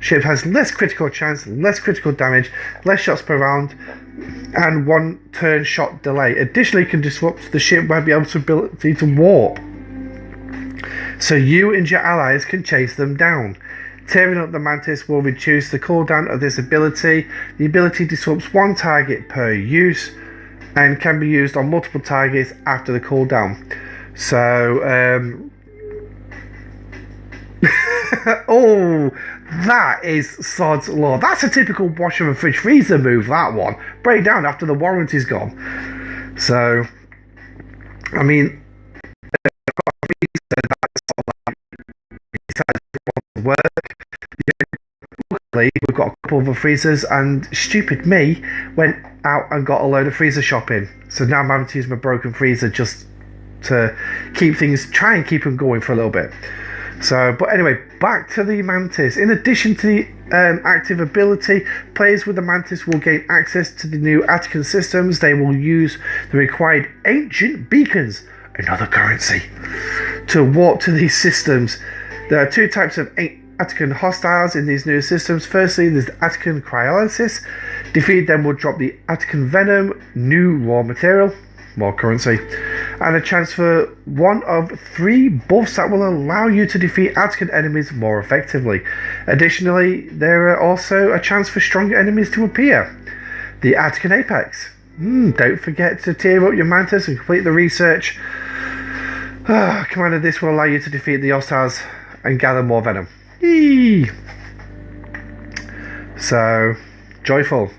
ship has less critical chance, less critical damage, less shots per round, and 1 turn shot delay. Additionally, can disrupt the ship by the ability to warp. So you and your allies can chase them down. Tearing up the Mantis will reduce the cooldown of this ability. The ability disrupts 1 target per use and can be used on multiple targets after the cooldown. So, oh, that is sod's law. That's a typical washer and fridge freezer move, that one. Break down after the warranty's gone. So, I mean, work. Luckily, we've got a couple of freezers, and stupid me went out and got a load of freezer shopping. So now I'm having to use my broken freezer just to try and keep them going for a little bit. So, but anyway, back to the Mantis. In addition to the active ability, players with the Mantis will gain access to the new Attican systems. They will use the required ancient beacons, another currency, to warp to these systems. There are two types of Attican hostiles in these new systems. Firstly, there's the Attican cryolysis. Defeat them will drop the Attican venom, new raw material, more currency, and a chance for one of 3 buffs that will allow you to defeat Attican enemies more effectively. Additionally, there are also a chance for stronger enemies to appear. The Attican Apex. Don't forget to tier up your Mantis and complete the research. Commander, this will allow you to defeat the hostiles and gather more venom. Yee! So, joyful.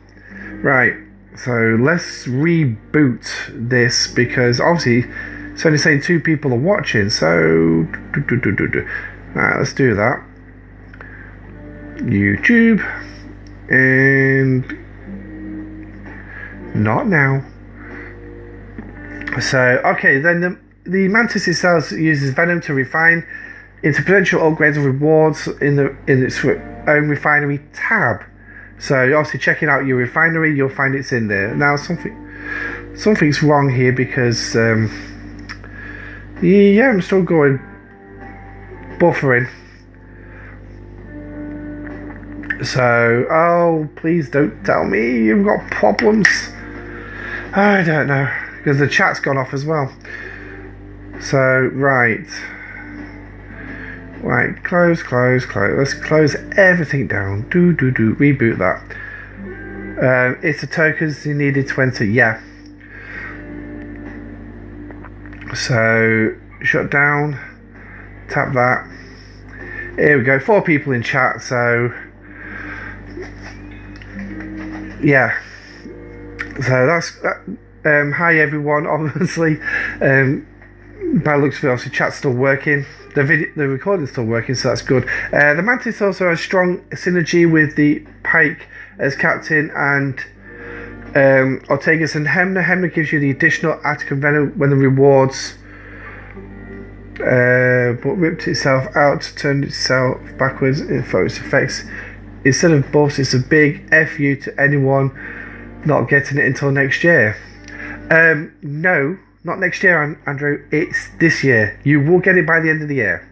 Right. So let's reboot this because obviously it's only saying 2 people are watching. So right, let's do that. YouTube and not now. So okay, then the Mantis itself uses venom to refine into potential upgrades and rewards in its own refinery tab. So obviously checking out your refinery, you'll find it's in there. Now something's wrong here because yeah, I'm still going buffering. So oh, please don't tell me you've got problems. I don't know because the chat's gone off as well. So right, close. Let's close everything down. Reboot that. It's the tokens you needed to enter. Yeah. So shut down. Tap that. Here we go. 4 people in chat. So yeah. So that's hi everyone. Obviously, by the looks of it, obviously chat's still working. The recording's still working, so that's good. The Mantis also has strong synergy with the Pike as captain and Ortegas and Hemner. Hemner gives you the additional Attican venom when the rewards but ripped itself out, turned itself backwards for its effects. Instead of buffs, it's a big FU to anyone not getting it until next year. No. Not next year, Andrew. It's this year. You will get it by the end of the year.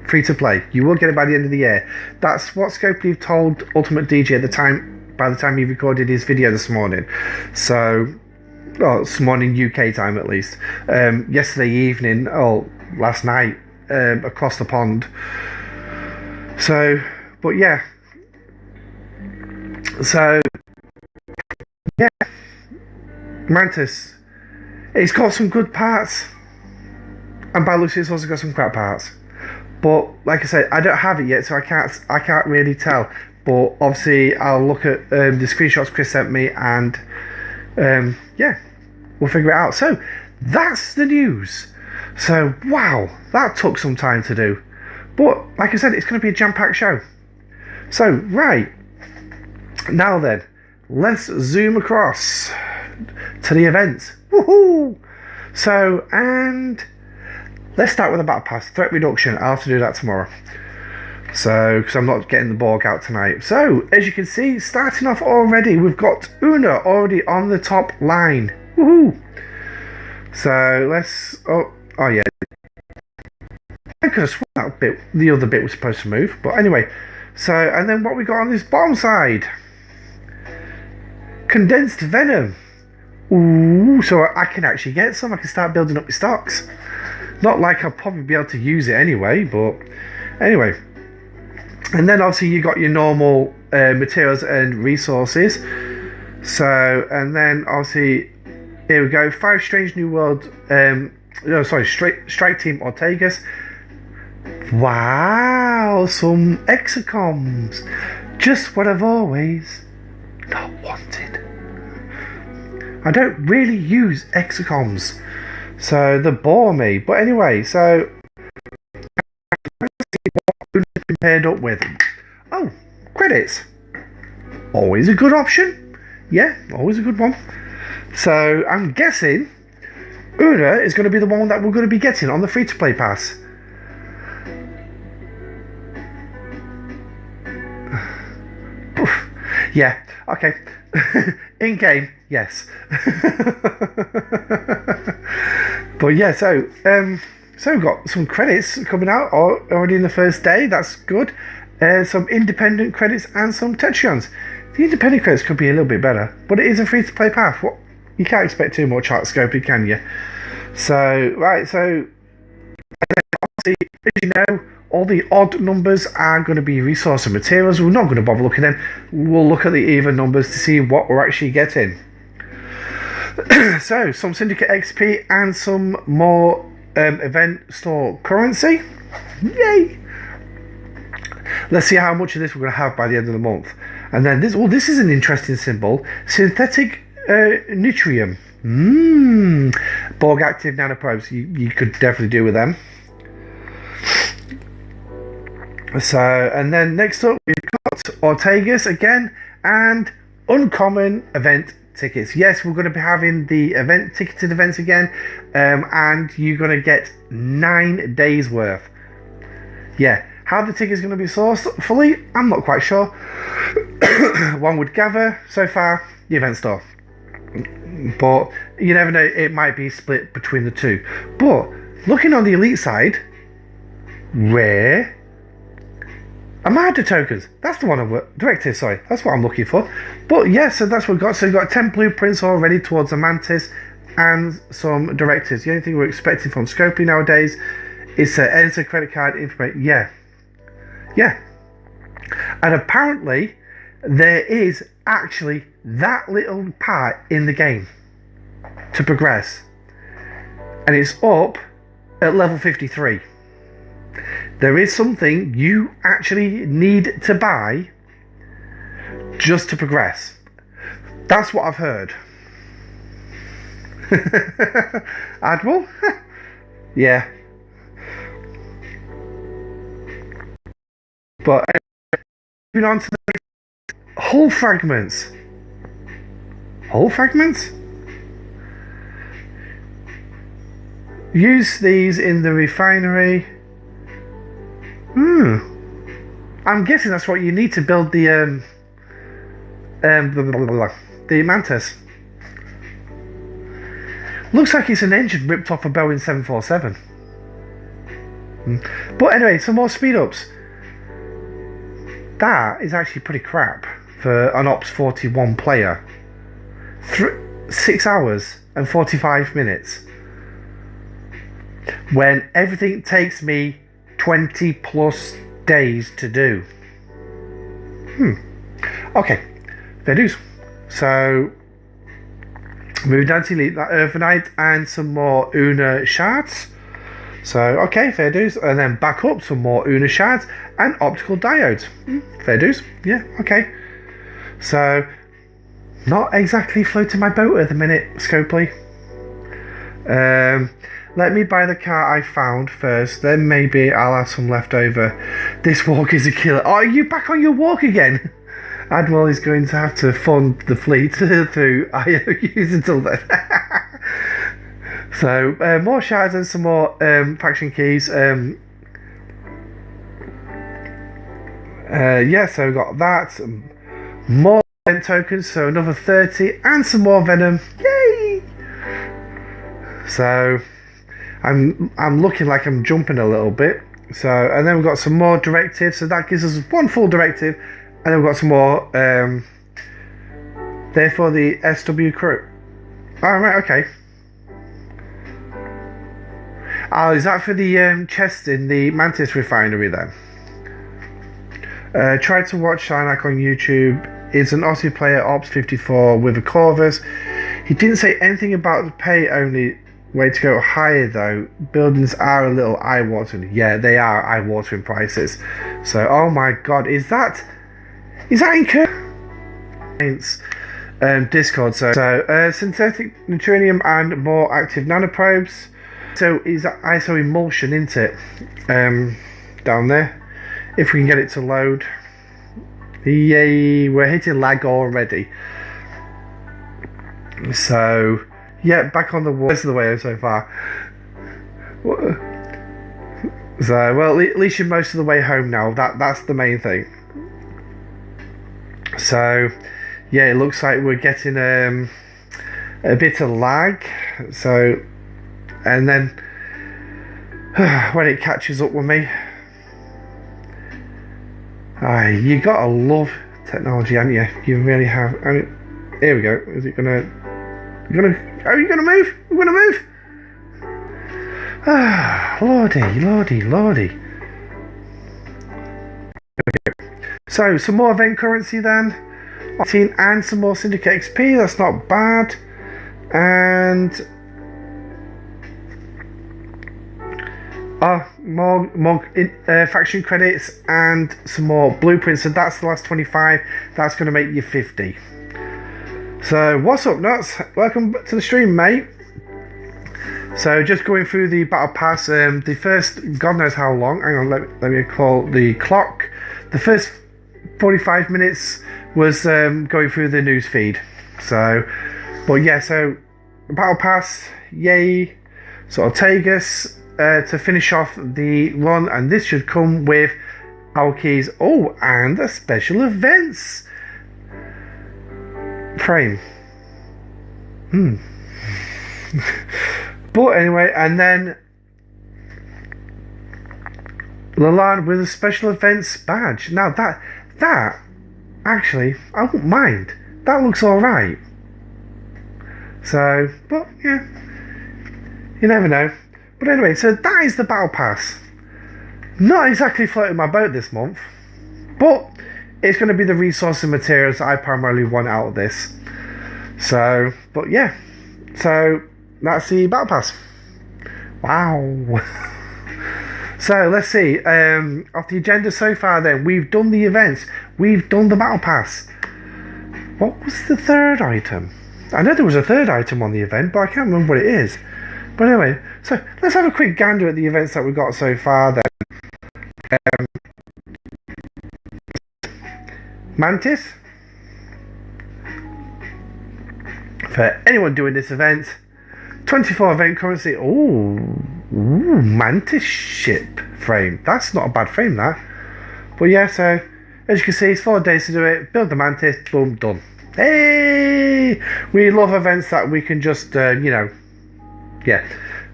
Free to play. You will get it by the end of the year. That's what Scopely told Ultimate DJ at the time. By the time he recorded his video this morning. So, well, this morning UK time at least. Yesterday evening, last night, across the pond. So, but yeah. So, yeah. Mantis. It's got some good parts, and by looks it's also got some crap parts. But like I said, I don't have it yet, so I can't really tell. But obviously, I'll look at the screenshots Chris sent me, and yeah, we'll figure it out. So that's the news. So wow, that took some time to do, but like I said, it's going to be a jam-packed show. So right now then, let's zoom across to the events. Woohoo! So, and let's start with the battle pass threat reduction. I'll have to do that tomorrow. So, because I'm not getting the Borg out tonight. So, as you can see, starting off already, we've got Una already on the top line. Woohoo! So let's. Oh yeah. I could have sworn that bit, the other bit was supposed to move, but anyway. So, and then what we got on this bottom side? Condensed venom. Ooh, so I can actually get some. I can start building up my stocks. Not like I'll probably be able to use it anyway, but anyway. And then obviously you got your normal materials and resources. So, and then obviously, here we go. 5 strange new world. Strike Team Ortegas. Wow, some exocoms. Just what I've always not wanted. I don't really use exocoms, so they bore me. But anyway, so let's see what we've been paired up with. Oh, credits. Always a good option. Yeah, always a good one. So I'm guessing Una is going to be the one that we're going to be getting on the free-to-play pass. Yeah, okay. In game, yes. But yeah, so we've got some credits coming out already in the first day. That's good. Some independent credits and some Tetrions. The independent credits could be a little bit better, but it is a free-to-play path. What, you can't expect too much art scoping, can you? So right, so obviously, as you know, all the odd numbers are going to be resource and materials. We're not going to bother looking at them. We'll look at the even numbers to see what we're actually getting. So, some Syndicate XP and some more event store currency. Yay! Let's see how much of this we're going to have by the end of the month. And then this, well, this is an interesting symbol. Synthetic Nutrium. Borg active nanoprobes. You could definitely do with them. So, and then next up we've got Ortegas again and uncommon event tickets. Yes, we're going to be having the ticketed events again, and you're going to get 9 days worth. Yeah, how the ticket's going to be sourced fully, I'm not quite sure. One would gather so far the event store, but you never know, it might be split between the two. But looking on the elite side, rare Armada tokens. That's the one directive, sorry. That's what I'm looking for. But yeah, so that's what we've got. So we've got 10 blueprints already towards the Mantis and some directives. The only thing we're expecting from Scopely nowadays is to enter credit card information. Yeah. Yeah. And apparently there is actually that little part in the game to progress. And it's up at level 53. There is something you actually need to buy just to progress. That's what I've heard. Admiral? Yeah. But moving on to the hull fragments. Hull fragments? Use these in the refinery. I'm guessing that's what you need to build the Mantis. Looks like it's an engine ripped off a Boeing 747. But anyway, some more speed ups. That is actually pretty crap for an Ops 41 player. 6 hours and 45 minutes. When everything takes me 20 plus days to do. Okay, fair dues. So, moving down to Elite, that Urbanite and some more Una shards. So, okay, fair dues. And then back up some more Una shards and optical diodes. Fair dues. Yeah, okay. So, not exactly floating my boat at the minute, Scopely. Let me buy the car I found first, then maybe I'll have some left over. This walk is a killer. Oh, are you back on your walk again? Admiral is going to have to fund the fleet through IOUs until then. So, more shards and some more faction keys. Yeah, so we've got that. More event tokens, so another 30, and some more venom. Yay! So, I'm looking like I'm jumping a little bit. So, and then we've got some more directives. So that gives us one full directive, and then we've got some more. Therefore, the SW crew. Oh, right, okay. Oh, is that for the chest in the Mantis refinery then? Tried to watch Shinak on YouTube. It's an Aussie player, Ops 54, with a Corvus. He didn't say anything about the pay only. Way to go higher though. Buildings are a little eye-watering. Yeah, they are eye-watering prices. So, oh my god, is that incurred? Discord. So synthetic neutronium and more active nanoprobes. So is that ISO emulsion, isn't it? Down there. If we can get it to load. Yay, we're hitting lag already. So. Yeah, back on the worst of the way so far. So, well, at least you're most of the way home now. That's the main thing. So yeah, it looks like we're getting a bit of lag. So, and then when it catches up with me, you gotta love technology, haven't you? You really have. I mean, here we go. Is it gonna? Are you gonna move? We're gonna move. Lordy. So some more event currency then, and some more Syndicate XP. That's not bad. And more faction credits and some more blueprints. So that's the last 25. That's going to make you 50. So what's up, nuts? Welcome to the stream, mate. So just going through the battle pass. The first, God knows how long. Hang on, let me call the clock. The first 45 minutes was going through the news feed. So, but yeah, so battle pass, yay. So Pegasus to finish off the run, and this should come with our keys. Oh, and a special events frame. But anyway, and then Lalard with a special events badge. Now that actually, I won't mind. That looks alright. So, but yeah, you never know. But anyway, so that is the battle pass. Not exactly floating my boat this month, but it's going to be the resource and materials that I primarily want out of this. So, but yeah, so that's the battle pass. Wow. So let's see. Off the agenda so far, then we've done the events, we've done the battle pass. What was the third item? I know there was a third item on the event, but I can't remember what it is. But anyway, so let's have a quick gander at the events that we've got so far then. Mantis. For anyone doing this event, 24 event currency. Ooh, Mantis ship frame. That's not a bad frame, that. But yeah, so as you can see, it's 4 days to do it. Build the Mantis, boom, done. Hey! We love events that we can just, yeah.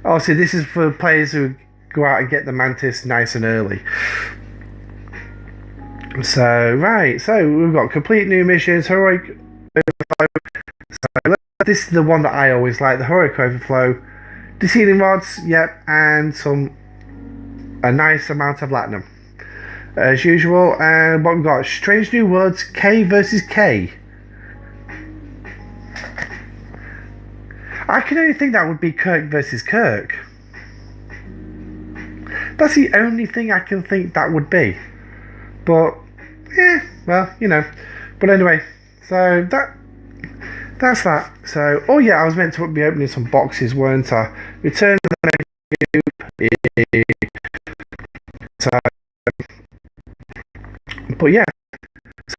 Obviously, this is for players who go out and get the Mantis nice and early. So, right, so we've got complete new missions, heroic overflow. So, this is the one that I always like, the heroic overflow. The sealing rods, yep, and a nice amount of platinum. As usual, and what we've got, strange new worlds, K versus K. I can only think that would be Kirk versus Kirk. That's the only thing I can think that would be. But, well, But anyway, so that's that. So, oh yeah, I was meant to be opening some boxes, weren't I? Return to the menu. So, but yeah. So,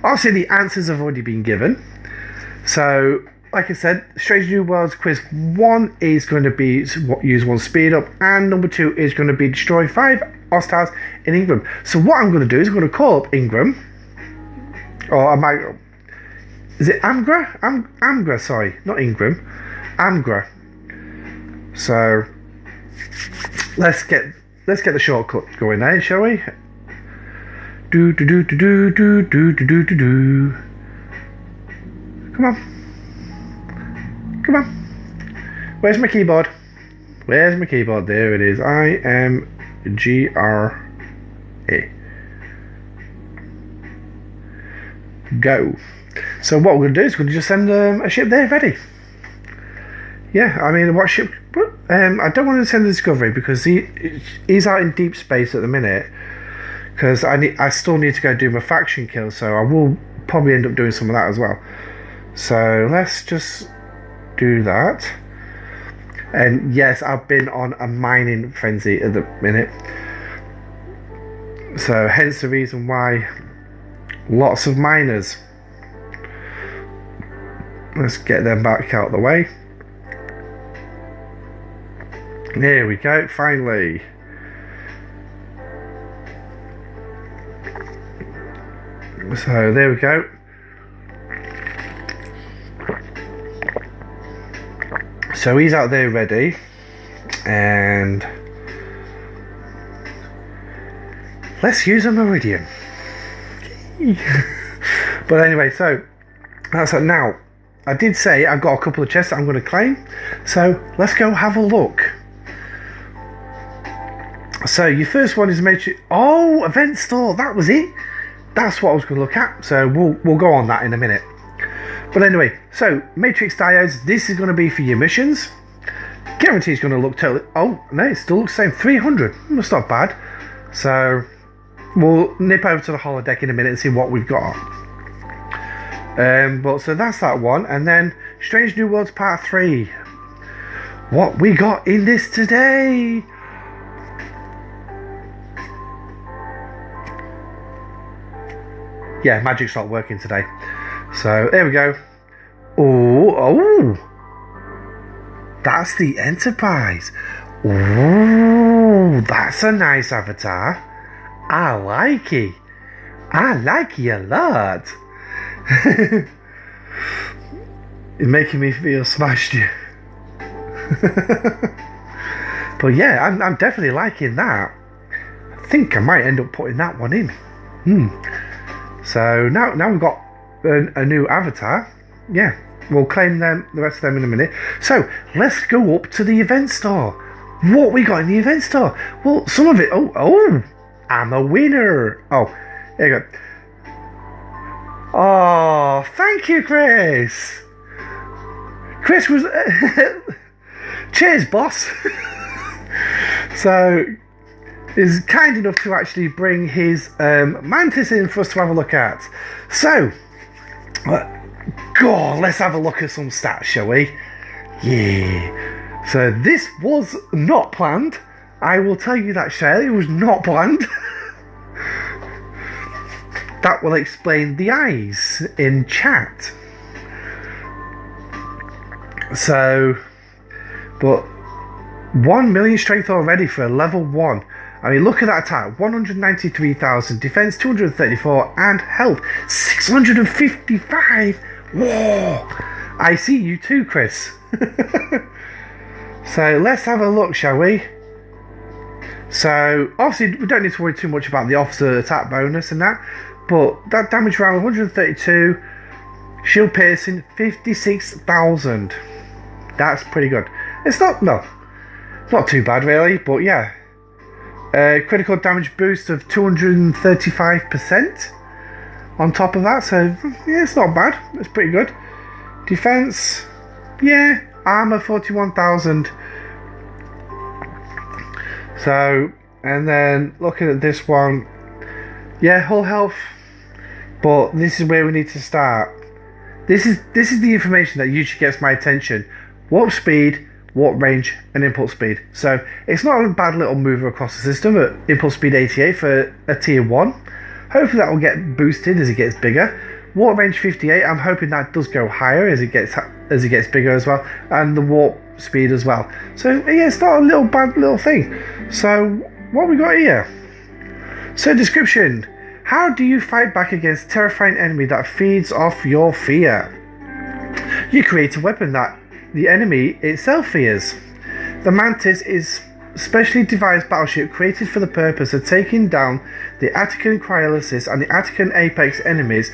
obviously the answers have already been given. So, like I said, Strange New Worlds quiz 1 is going to be use 1 speed up, and number 2 is going to be destroy 5 hostiles in Ingram. So what I'm going to do is I'm going to call up Ingram, or I might, is it Amgra? Amgra, sorry, not Ingram, Amgra. So let's get the shortcut going there, shall we? Do. Come on. Where's my keyboard? There it is. IMGRA. Go. So what we're going to do is we're going to just send a ship there ready. Yeah, I mean, what ship? I don't want to send the Discovery because he's out in deep space at the minute. Because I still need to go do my faction kill, so I will probably end up doing some of that as well. So let's just do that. And yes, I've been on a mining frenzy at the minute, so hence the reason why lots of miners. Let's get them back out of the way. There we go, finally. So there we go. So he's out there ready, and let's use a Meridian. But anyway, so that's it. Now, I did say I've got a couple of chests that I'm going to claim, so let's go have a look. So your first one is Matrix. Oh, event store. That was it. That's what I was going to look at. So we'll go on that in a minute. But anyway, so Matrix diodes. This is going to be for your missions. Guarantee it's going to look totally. Oh no, it still looks the same. 300. That's not bad. So we'll nip over to the holodeck in a minute and see what we've got. But so that's that one, and then Strange New Worlds Part 3. What we got in this today? Yeah, magic's not working today. So there we go. Oh, that's the Enterprise. Oh, that's a nice avatar. I like it. I like it a lot. It's making me feel smashed. But yeah, I'm definitely liking that. I think I might end up putting that one in. So now we've got a new avatar. Yeah, we'll claim the rest of them in a minute. So let's go up to the event store. What we got in the event store? Well, some of it. Oh, I'm a winner. Oh, here you go. Oh, thank you, Chris. Chris was. Cheers, boss. So, is kind enough to actually bring his mantis in for us to have a look at. So, God, let's have a look at some stats, shall we? Yeah. So this was not planned. I will tell you that, Shelley. It was not planned. That will explain the eyes in chat. So, but 1 million strength already for a level 1. I mean, look at that attack. 193,000, defense 234, and health 655. Whoa! I see you too, Chris. So let's have a look, shall we? So obviously we don't need to worry too much about the officer attack bonus and that, but that damage round 132, shield piercing 56,000. That's pretty good. It's not too bad really, but yeah. Critical damage boost of 235% on top of that, so yeah, it's not bad. It's pretty good. Defense, yeah, armor 41,000. So, and then looking at this one, yeah, hull health, but this is where we need to start. This is the information that usually gets my attention. Warp speed, warp range, and impulse speed. So it's not a bad little mover across the system at impulse speed 88 for a tier 1. Hopefully that will get boosted as it gets bigger. Warp range 58, I'm hoping that does go higher as it gets bigger as well, and the warp speed as well. So yeah, it's not a bad little thing. So what we got here? So description: how do you fight back against a terrifying enemy that feeds off your fear? You create a weapon that the enemy itself fears. The Mantis is a specially devised battleship created for the purpose of taking down the Attican Cryolysis and the Attican Apex enemies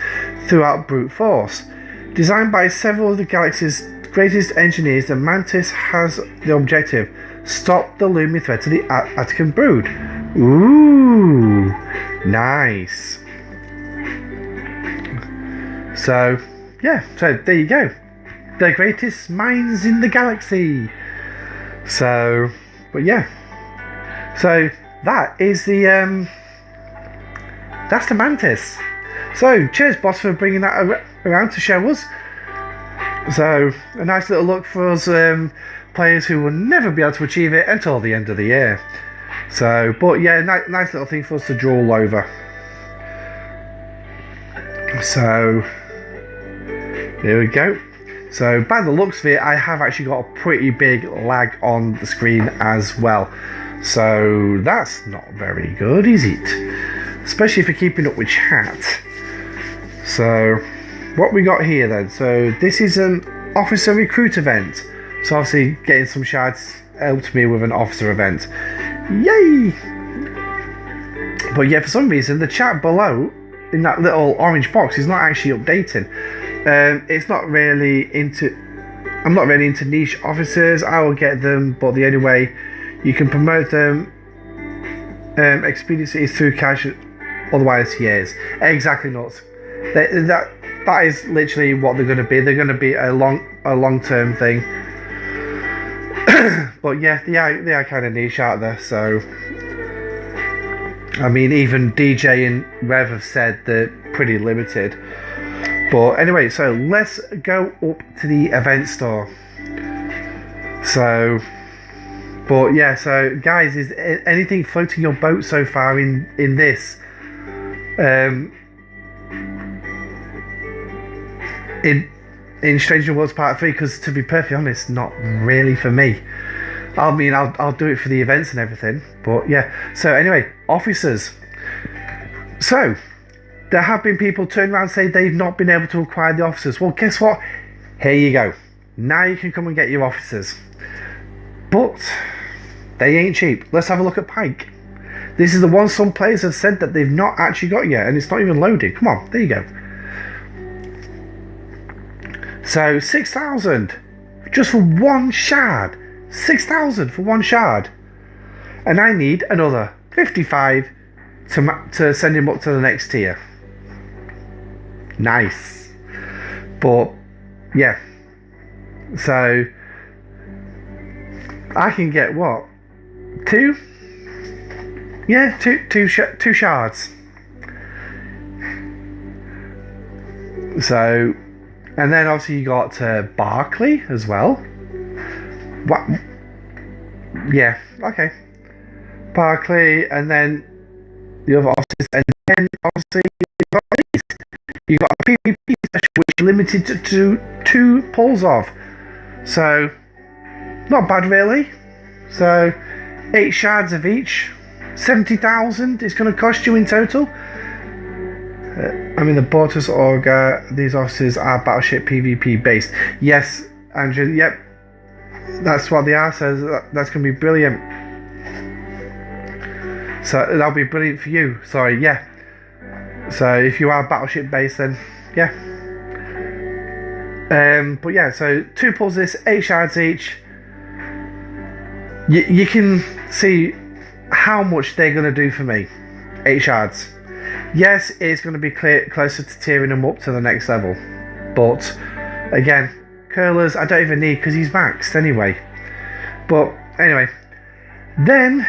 throughout brute force. Designed by several of the galaxy's greatest engineers, the Mantis has the objective: stop the looming threat to the Attican brood. Ooh, nice. So, yeah, so there you go. The greatest minds in the galaxy. So, but yeah. So that is the that's the Mantis. So cheers, boss, for bringing that around to show us. So a nice little look for us players who will never be able to achieve it until the end of the year. So, but yeah, nice little thing for us to draw over. So there we go. So by the looks of it, I have actually got a pretty big lag on the screen as well. So that's not very good, is it? Especially if you're keeping up with chat. So, what we got here then? So, this is an officer recruit event. So, obviously, getting some shards helped me with an officer event. Yay! But yeah, for some reason, the chat below in that little orange box is not actually updating. It's not really into. I'm not really into niche officers. I will get them, but the only way you can promote them expediency is through cash. Otherwise, yes, exactly nuts. That is literally what they're going to be. They're going to be a long term thing. But yeah, they are kind of niche out there. So, I mean, even DJ and Rev have said they're pretty limited. But anyway, so let's go up to the event store. So, but yeah, so guys, is anything floating your boat so far in this? In Stranger Worlds Part 3, because to be perfectly honest, not really for me. I mean, I'll do it for the events and everything, but yeah. So anyway, officers. So, there have been people turn around and say they've not been able to acquire the officers. Well, guess what? Here you go. Now you can come and get your officers. But they ain't cheap. Let's have a look at Pike. This is the one some players have said that they've not actually got yet, and it's not even loaded. Come on, there you go. So 6,000 just for one shard. 6,000 for one shard, and I need another 55 to send him up to the next tier. Nice, but yeah. So I can get what? Two? Yeah, two shards. So, and then obviously you got Barclay as well. What? Yeah, okay. Barclay, and then the other officers, and then obviously you got a PvP special which is limited to 2 pulls of. So, not bad really. So, 8 shards of each. 70,000 it's going to cost you in total. I mean, the Bortus Orga, these officers are Battleship PvP based. Yes, Andrew, yep. That's what the R says. That's going to be brilliant. So, that'll be brilliant for you. Sorry, yeah. So, if you are Battleship based, then, yeah. But yeah, so 2 pulls this, 8 shards each. You can see how much they're going to do for me. 8 shards. Yes, it's going to be closer to tearing them up to the next level. But, again, Curlers I don't even need because he's maxed anyway. But, anyway. Then,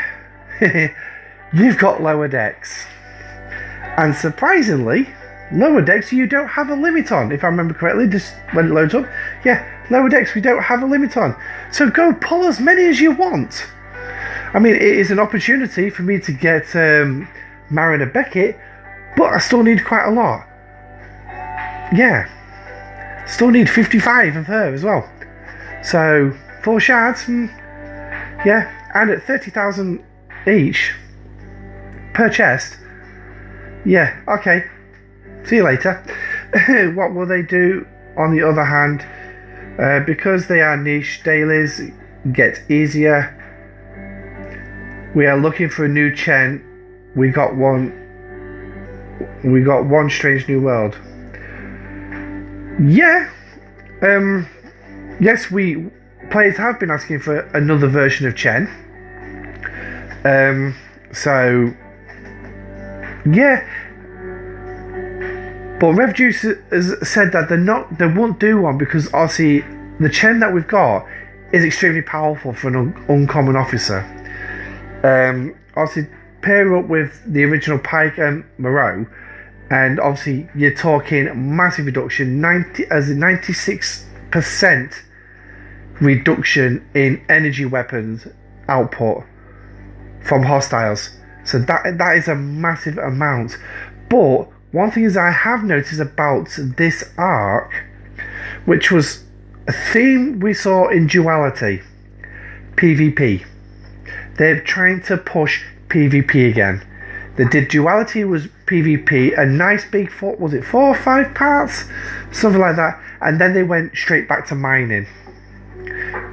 you've got lower decks. And surprisingly, lower decks you don't have a limit on. If I remember correctly, just when it loads up. Yeah, lower decks we don't have a limit on. So go pull as many as you want. I mean, it is an opportunity for me to get Mariner Beckett, but I still need quite a lot. Yeah. Still need 55 of her as well. So, 4 shards. Yeah. And at 30,000 each per chest. Yeah, okay. See you later. What will they do on the other hand? Because they are niche dailies, get easier. We are looking for a new Chen. We got one Strange New World. Yeah. Yes, players have been asking for another version of Chen. So yeah. But Rev Juice has said that they won't do one because obviously the Chen that we've got is extremely powerful for an uncommon officer. Obviously pair up with the original Pike and Moreau, and obviously you're talking massive reduction, 96% reduction in energy weapons output from hostiles. So that is a massive amount. But one thing is I have noticed about this arc, which was a theme we saw in Duality, PvP. They're trying to push PvP again. They did duality was PvP, a nice big was it 4 or 5 parts? Something like that. And then they went straight back to mining.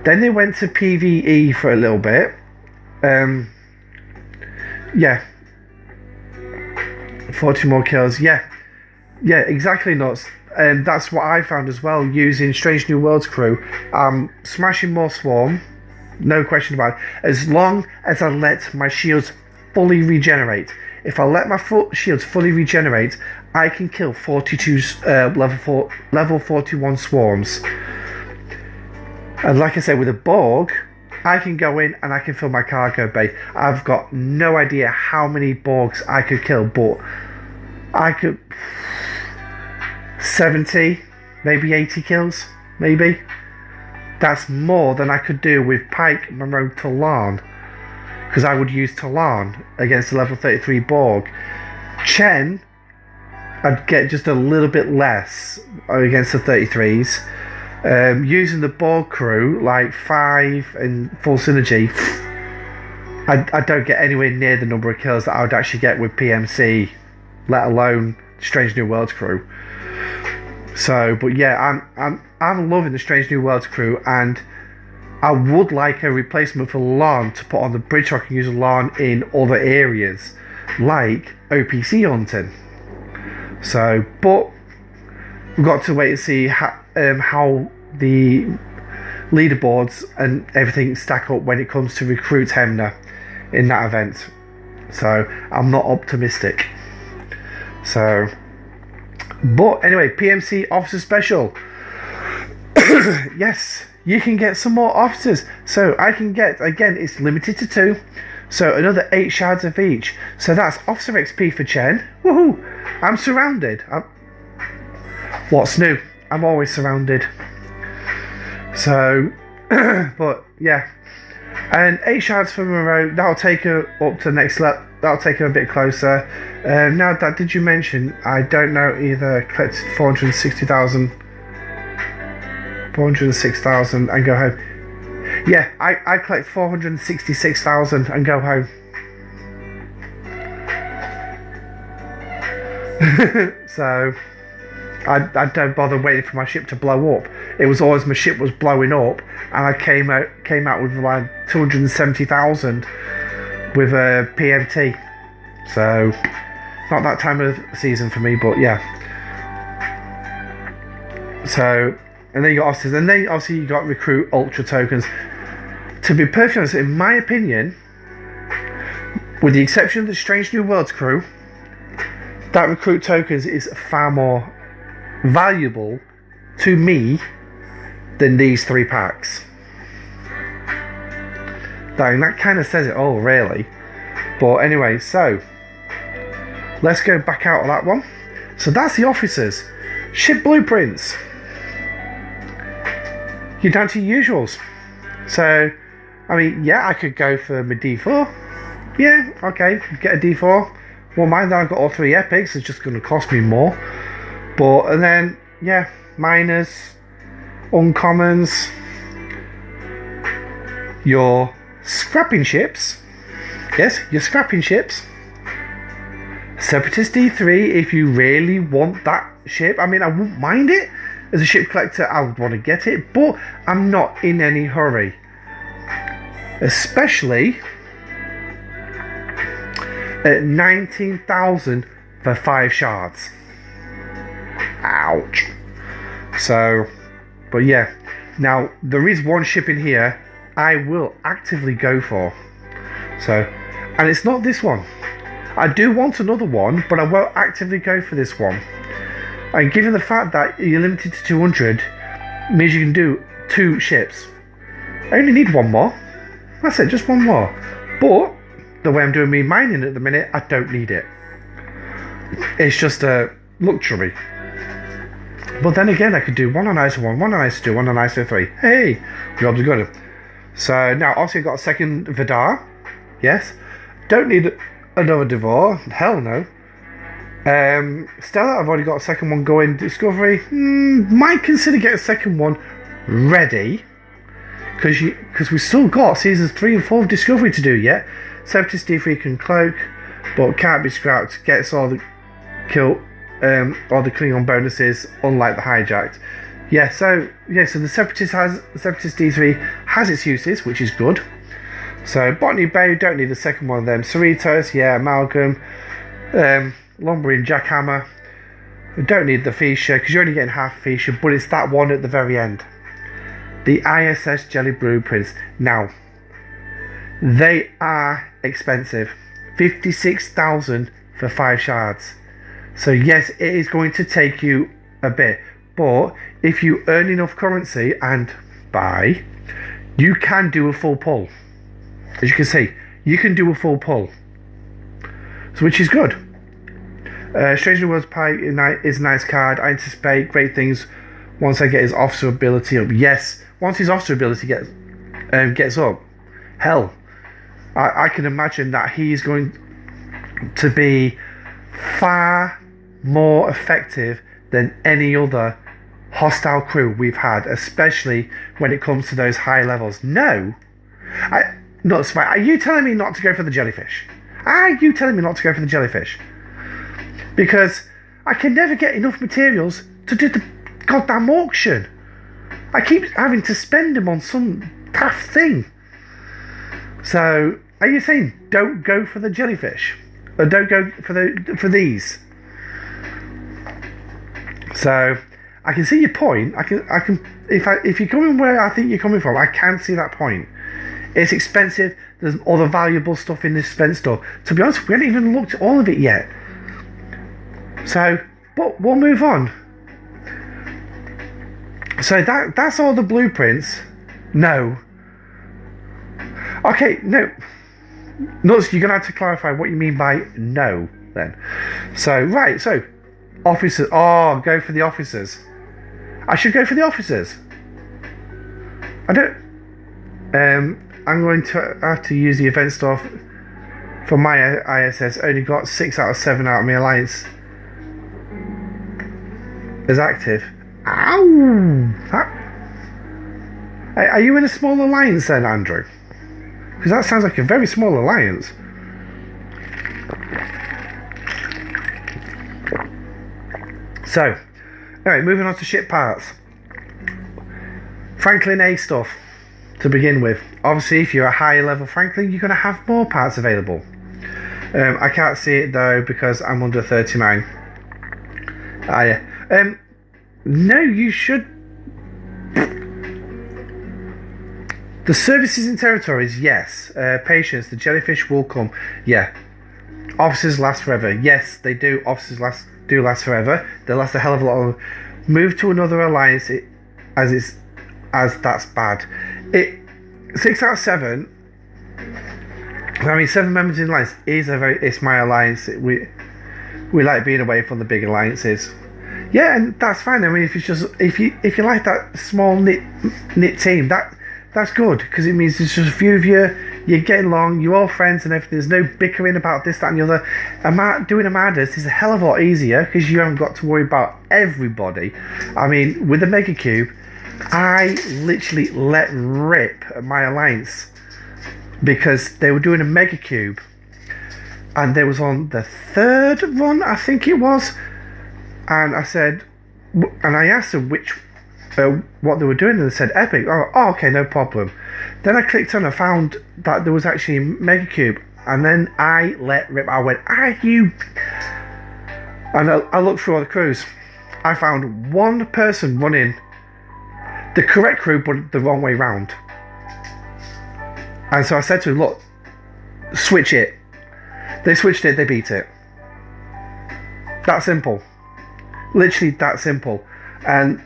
Then they went to PvE for a little bit. Yeah. 40 more kills. Yeah, exactly nuts. And that's what I found as well, using Strange New Worlds crew. Smashing more swarm, no question about it, as long as I let my shields fully regenerate. If I let my shields fully regenerate, I can kill 42 level 41 swarms. And like I said, with a Borg, I can go in and I can fill my cargo bay. I've got no idea how many Borgs I could kill, but I could 70, maybe 80 kills, maybe. That's more than I could do with Pike, Monroe, Talon, because I would use Talon against the level 33 Borg. Chen, I'd get just a little bit less against the 33s. Using the Borg crew, like 5 and full synergy, I don't get anywhere near the number of kills that I would actually get with PMC, let alone Strange New Worlds crew. So, but yeah, I'm loving the Strange New Worlds crew, and I would like a replacement for Lon to put on the bridge so I can use Lon in other areas, like OPC hunting. So, but we've got to wait and see how the leaderboards and everything stack up when it comes to recruit Hemner in that event. So, I'm not optimistic. So, but anyway, PMC Officer Special. Yes, you can get some more officers. So I can get, again, it's limited to 2. So another 8 shards of each. So that's Officer XP for Chen. Woohoo! I'm surrounded. What's new? I'm always surrounded. So, but yeah. And 8 shards for Moreau. That'll take her up to the next level. That'll take her a bit closer. Now, that did you mention? I don't know either. Collected 460,000. 406,000 and go home. Yeah, I collect 466,000 and go home. So I don't bother waiting for my ship to blow up. It was always my ship was blowing up, and I came out with like 270,000 with a PMT. So not that time of season for me, but yeah. So, and then you got officers, and then obviously you got recruit ultra tokens. To be perfectly honest, in my opinion, with the exception of the Strange New Worlds crew, that recruit tokens is far more valuable to me than these 3 packs. That kind of says it all, really. But anyway, so let's go back out of that one. So that's the officers. Ship blueprints. You're down to your usuals. So, I mean, yeah, I could go for my D4. Yeah, okay, get a D4. Well, mind that I've got all 3 epics, it's just going to cost me more. But, and then, yeah, minors, uncommons, your scrapping ships. Yes, your scrapping ships. Separatist D3 if you really want that ship. I mean, I wouldn't mind it. As a ship collector, I would want to get it, but I'm not in any hurry. Especially at 19,000 for 5 shards. Ouch. So, but yeah. Now, there is one ship in here I will actively go for. So, and it's not this one. I do want another one, but I won't actively go for this one. And given the fact that you're limited to 200, means you can do 2 ships. I only need 1 more. That's it, just 1 more. But the way I'm doing me mining at the minute, I don't need it. It's just a luxury. But then again, I could do 1 on ISO 1, 1 on ISO 2, 1 on ISO 3. Hey, job's good. So now, obviously, I've got a second Vidar. Yes. Don't need another Devore. Hell no. Stella, I've already got a second one going. Discovery, might consider getting a second one ready, because we still got seasons 3 and 4 of Discovery to do yet. Separatist D3 can cloak. but can't be scrapped. Gets all the kill, all the Klingon bonuses, unlike the hijacked. So the Separatist D3 has its uses, which is good. So Botany Bay, don't need the second one of them. Cerritos, Amalgam, Lumbering Jackhammer. Don't need the Fisher because you're only getting half Fisher, but it's that one at the very end. The ISS Jelly Blueprints. Now, they are expensive. 56,000 for 5 shards. So yes, it is going to take you a bit, but if you earn enough currency and buy, you can do a full pull. As you can see, you can do a full pull, so which is good. Strange New Worlds Pike is a nice card. I anticipate great things once I get his officer ability up. Yes, once his officer ability gets up, hell, I can imagine that he's going to be far more effective than any other hostile crew we've had, especially when it comes to those high levels. Are you telling me not to go for the jellyfish? Are you telling me not to go for the jellyfish? Because I can never get enough materials to do the goddamn auction. I keep having to spend them on some daft thing. So, are you saying don't go for the jellyfish? Or don't go for these? So, I can see your point. I can if you're coming where I think you're coming from, I can see that point. It's expensive. There's other valuable stuff in this event store. To be honest, we haven't even looked at all of it yet. So, but we'll move on. So that's all the blueprints. No. Okay, no. Nuts, you're going to have to clarify what you mean by no, then. So, right, so, officers. Oh, go for the officers. I should go for the officers. I don't... I'm going to have to use the event store for my ISS. Only got 6 out of 7 out of my alliance is active. Ow! Are you in a small alliance then, Andrew? Because that sounds like a very small alliance. So, alright, moving on to ship parts. Franklin A stuff. To begin with, obviously if you're a higher level Franklin, you're going to have more parts available. I can't see it though because I'm under 39. No, you should. The services and territories, yes. Patience, the jellyfish will come. Yeah. Officers last forever. Yes, they do. Officers do last forever. They last a hell of a lot longer. Move to another alliance as that's bad. 6 out of 7. I mean, 7 members in alliance is it's my alliance. We like being away from the big alliances. Yeah, and that's fine. I mean, if you like that small knit team, that's good because it means there's just a few of you. You're getting along. You're all friends and everything. There's no bickering about this, that, and the other. Doing Amadas is a hell of a lot easier because you haven't got to worry about everybody. I mean, with the Mega Cube, I literally let rip at my alliance because they were doing a Mega Cube and they was on the 3rd run, I think it was, and I said, and I asked them what they were doing, and they said Epic. Oh, okay, no problem. Then I clicked on and found that there was actually a Mega Cube, and then I let rip. I went, are you? And I looked through all the crews. I found one person running the correct crew, but the wrong way round. And so I said to him, look, switch it. They switched it, they beat it. That simple. Literally that simple. And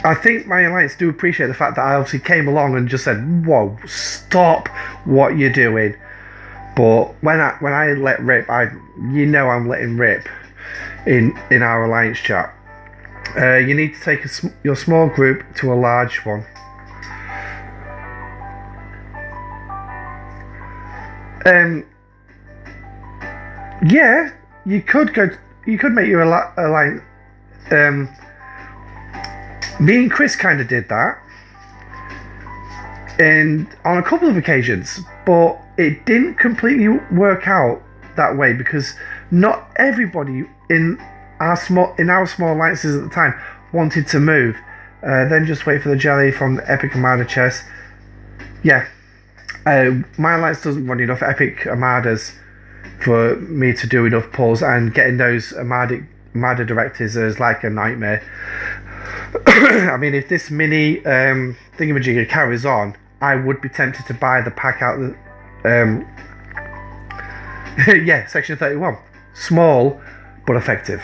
I think my alliance do appreciate the fact that I obviously came along and just said, whoa, stop what you're doing. But when I let rip, I'm letting rip in our alliance chat. You need to take your small group to a large one. Yeah, you could make your alliance. Me and Chris kind of did that, and on a couple of occasions, but it didn't completely work out that way, because not everybody in our small alliances at the time wanted to move. Then just wait for the jelly from the Epic Armada chest. Yeah, my alliance doesn't run enough Epic Armadas for me to do enough pulls, and getting those Armada directors is like a nightmare. I mean, if this mini thingamajigger carries on, I would be tempted to buy the pack out. Yeah, section 31, small but effective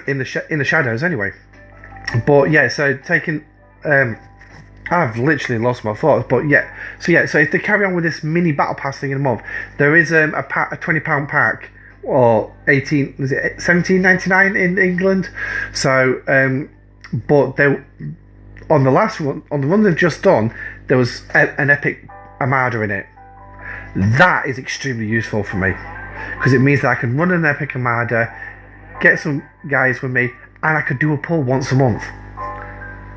in the shadows anyway. But yeah, so taking I've literally lost my thoughts, but yeah. So if they carry on with this mini battle pass thing in a month, there is a £20 pack, or 17.99 in England. So but they, on the last one, on the one they've just done, there was an Epic Armada in it. That is extremely useful for me, because it means that I can run an Epic Armada, get some guys with me, and I could do a pull once a month.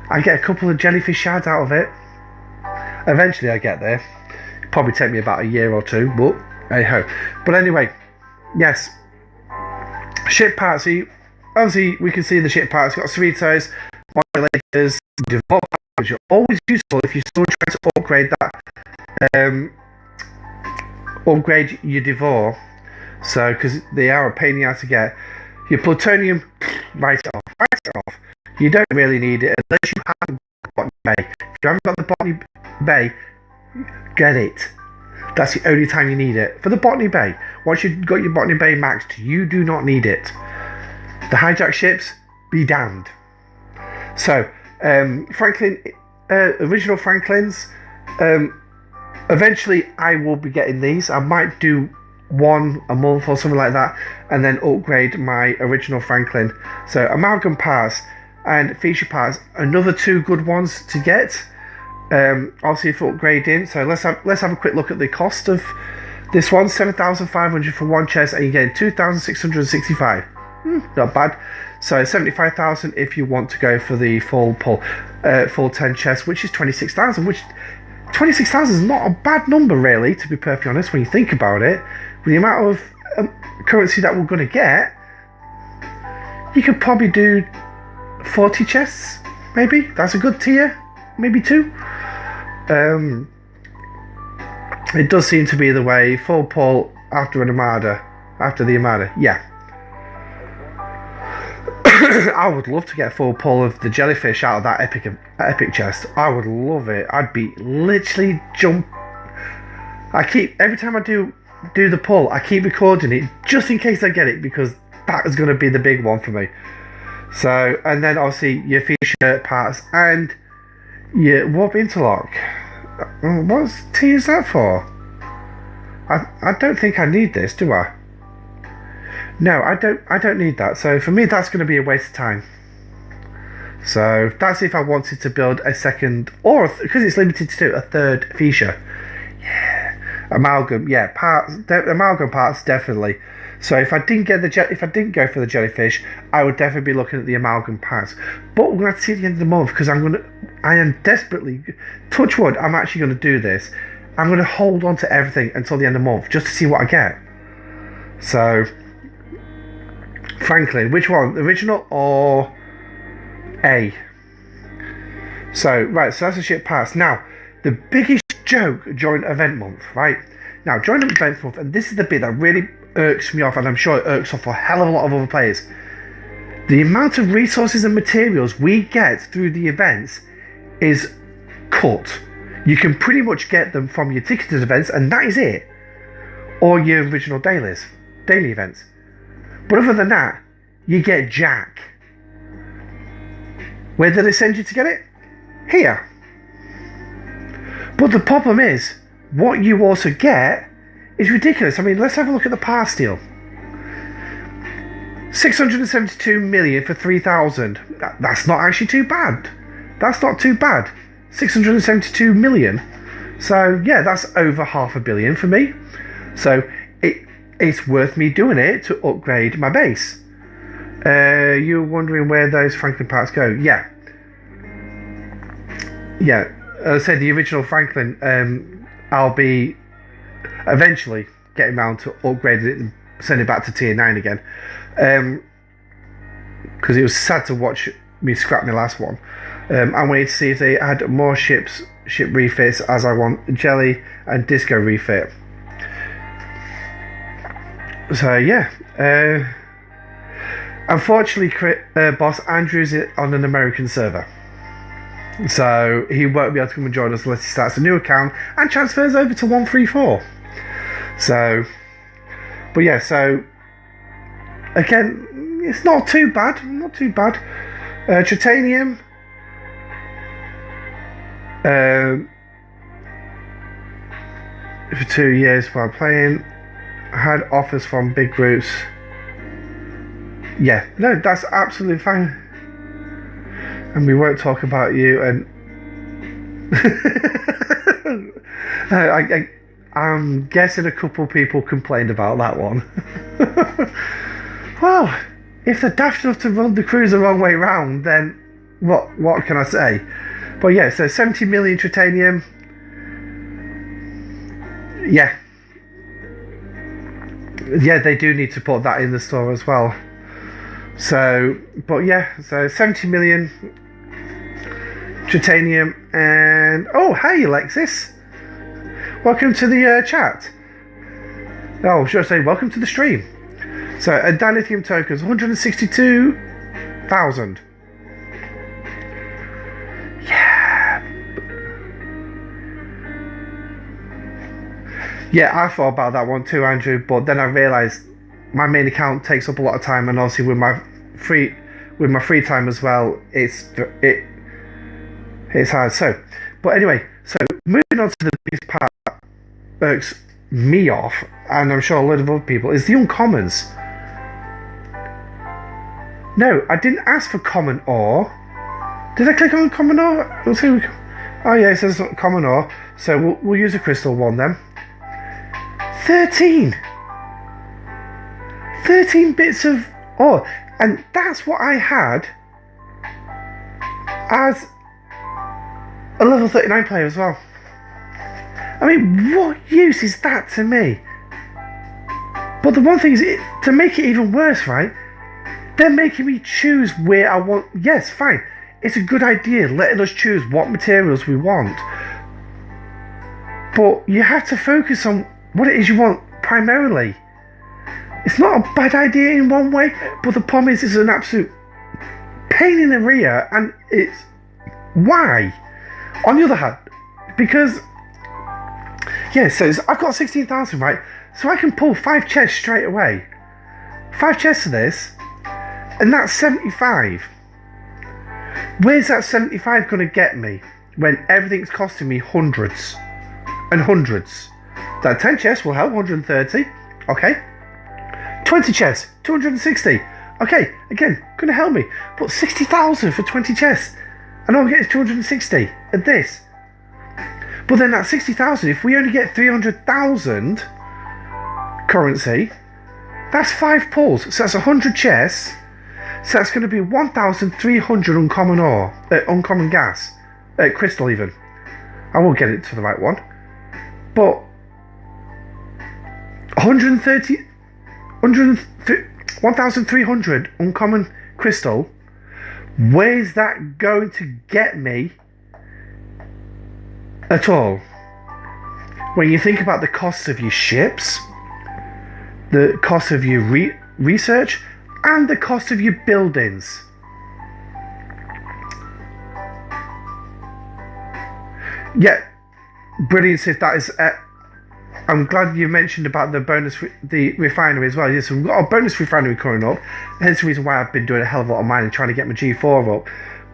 I get a couple of jellyfish shards out of it. Eventually I get there. It'll probably take me about a year or two, but hey ho. But anyway, yes. Ship parts. Obviously we can see the ship parts. Got Cerritos, modulators, Devour, which are always useful if you're still trying to upgrade that. Upgrade your Devour. So, because they are a pain in the ass to get. Your plutonium, write it off. You don't really need it unless you have the Botany Bay. If you haven't got the Botany Bay, get it. That's the only time you need it. For the Botany Bay, once you've got your Botany Bay maxed, you do not need it. The hijack ships, be damned. So, Franklin, original Franklins, eventually I will be getting these. I might do one a month or something like that, and then upgrade my original Franklin. So amalgam parts and feature parts, another two good ones to get. Obviously for upgrading. So let's have a quick look at the cost of this one. 7,500 for one chest, and you're getting 2,665. Not bad. So 75,000 if you want to go for the full pull, full 10 chest, which is 26,000. Which 26,000 is not a bad number, really, to be perfectly honest, when you think about it. With the amount of currency that we're going to get, you could probably do 40 chests, maybe. That's a good tier, maybe 2. It does seem to be the way. Full pull after an Armada, after the Armada, yeah. I would love to get a full pull of the jellyfish out of that epic chest. I would love it. I'd be literally every time I do the pull, I keep recording it just in case I get it, because that is going to be the big one for me. So, and then obviously your feature parts and your warp interlock. What T is that for? I don't think I need this, do I? No, I don't need that. So for me, that's going to be a waste of time. So that's if I wanted to build a second, or because it's limited to a third feature. Yeah, amalgam. Yeah, amalgam parts definitely. So if I didn't go for the jellyfish, I would definitely be looking at the amalgam parts. But we're going to have to see at the end of the month, because I am desperately, touch wood, I'm actually going to do this. I'm going to hold on to everything until the end of the month just to see what I get. So Franklin, which one? Original or A? So, right, so that's a ship pass. Now, the biggest joke during event month, right? Now, during event month, and this is the bit that really irks me off, and I'm sure it irks off a hell of a lot of other players. The amount of resources and materials we get through the events is cut. You can pretty much get them from your ticketed events, and that is it. Or your original daily events. But other than that, you get jack. Where did they send you to get it? Here. But the problem is, what you also get is ridiculous. I mean, let's have a look at the pass deal. 672 million for 3,000. That's not actually too bad. That's not too bad. 672 million. So yeah, that's over $500 million for me. So it's worth me doing it to upgrade my base. You're wondering where those Franklin parts go? Yeah. Yeah. As I said, the original Franklin, I'll be eventually getting around to upgrading it and send it back to tier 9 again. Because it was sad to watch me scrap my last one. I'm waiting to see if they had more ship refits, as I want Jelly and Disco refit. So yeah, unfortunately, boss Andrew's on an American server, so he won't be able to come and join us unless he starts a new account and transfers over to 134. So, but yeah, so again, it's not too bad. Titanium. For 2 years while playing, I had offers from big groups. Yeah, no, that's absolutely fine. And we won't talk about you. And I'm guessing a couple people complained about that one. Well, if they're daft enough to run the cruise the wrong way round, then what can I say? But yeah, so 70 million titanium. Yeah, they do need to put that in the store as well. So, but yeah, so 70 million titanium. And oh, hey Alexis, welcome to the chat. Oh, should I say welcome to the stream? So, dilithium tokens, 162,000. Yeah, I thought about that one too, Andrew, but then I realised my main account takes up a lot of time, and obviously with my free time as well, it's hard. So, but anyway, so moving on to the biggest part that irks me off, and I'm sure a lot of other people, is the uncommons. No, I didn't ask for common ore. Did I click on common ore? Let's see. Oh yeah, it says common ore. So we'll use a crystal one then. 13 bits of ore, and that's what I had as a level 39 player as well. I mean, what use is that to me? But the one thing is, to make it even worse, right, they're making me choose where I want. Yes, fine, it's a good idea letting us choose what materials we want, but you have to focus on what it is you want primarily. It's not a bad idea in one way, but the problem is it's an absolute pain in the rear, and it's why. On the other hand, because yeah, so I've got 16,000, right? So I can pull 5 chests straight away. 5 chests of this, and that's 75. Where's that 75 going to get me when everything's costing me hundreds and hundreds? That 10 chests will help, 130. Okay. 20 chests, 260. Okay, again, gonna help me. But 60,000 for 20 chests, and all I'm getting is 260 at this. But then that 60,000, if we only get 300,000 currency, that's 5 pulls. So that's 100 chests. So that's going to be 1,300 uncommon ore, uncommon gas, crystal even. I will get it to the right one. But 1,300 uncommon crystal, where's that going to get me at all? When you think about the cost of your ships, the cost of your research, and the cost of your buildings. Yeah, brilliant if that is... I'm glad you mentioned about the refinery as well. Yes, we've got a bonus refinery coming up. Hence the reason why I've been doing a hell of a lot of mining, trying to get my G4 up.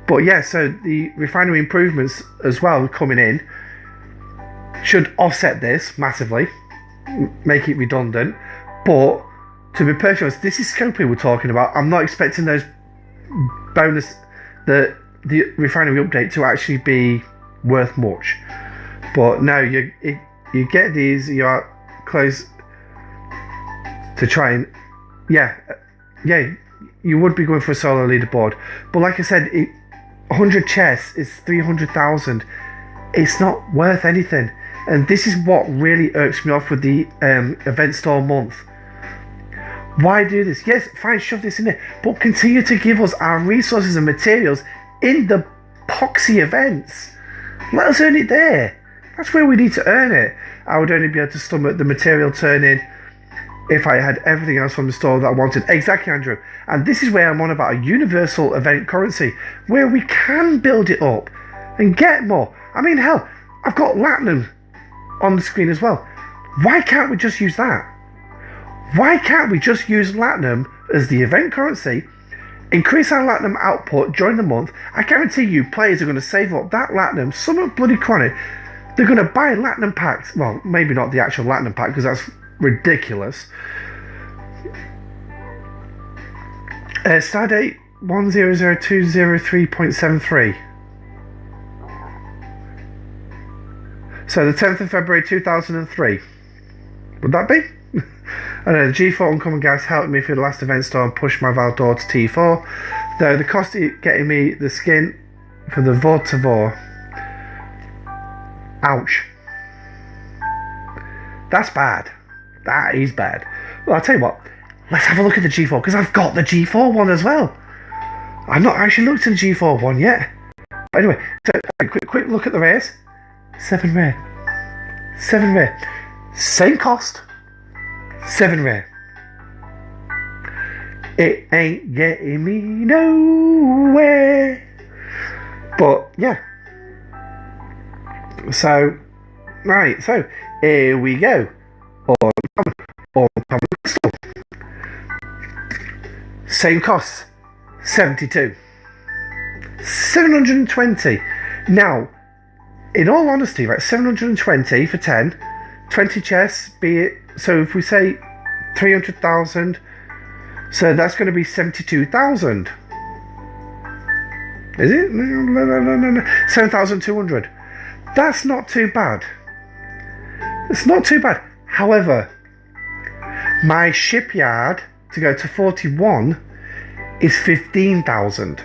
But yeah, so the refinery improvements as well coming in should offset this massively, make it redundant. But to be perfectly honest, this is Scopely we're talking about. I'm not expecting those bonus, the refinery update to actually be worth much. But no, you get these, you are close to trying. Yeah, you would be going for a solo leaderboard. But like I said, 100 chests is 300,000. It's not worth anything. And this is what really irks me off with the event store month. Why do this? Yes, fine, shove this in there, but continue to give us our resources and materials in the poxy events. Let us earn it there. That's where we need to earn it. I would only be able to stomach the material turn-in if I had everything else from the store that I wanted. Exactly, Andrew. And this is where I'm on about a universal event currency, where we can build it up and get more. I mean, hell, I've got Latinum on the screen as well. Why can't we just use that? Why can't we just use Latinum as the event currency, increase our Latinum output during the month? I guarantee you players are going to save up that Latinum, some of bloody chronic. They're going to buy Latinum packs. Well, maybe not the actual Latinum pack, because that's ridiculous. Stardate 100203.73. So the 10th of February 2003. Would that be? I know the G4 Uncommon Gas helped me through the last event store and pushed my Valdor to T4. Though the cost of getting me the skin for the Vortavor. Ouch. That's bad. That is bad. Well, I'll tell you what. Let's have a look at the G4, because I've got the G4 one as well. I've not actually looked at the G4 one yet. But anyway, so quick look at the rares. 7 rare. 7 rare. Same cost. 7 rare. It ain't getting me nowhere. But yeah. So, right. So here we go. Or crystal. Same cost. 72. 720. Now, in all honesty, right, 720 for 10, 20 chests, be it, so if we say 300,000, so that's going to be 72,000. Is it? No. 7,200. That's not too bad. It's not too bad. However, my shipyard to go to 41 is 15,000.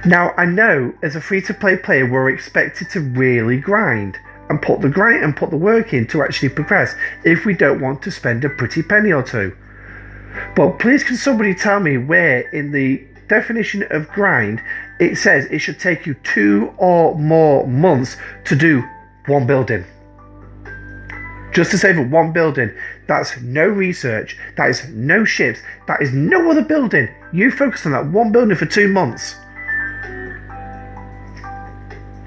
Now, I know as a free-to-play player, we're expected to really grind and put the work in to actually progress if we don't want to spend a pretty penny or two. But please, can somebody tell me where in the definition of grind it says it should take you 2 or more months to do one building? Just to save up one building. That's no research. That is no ships. That is no other building. You focus on that one building for 2 months.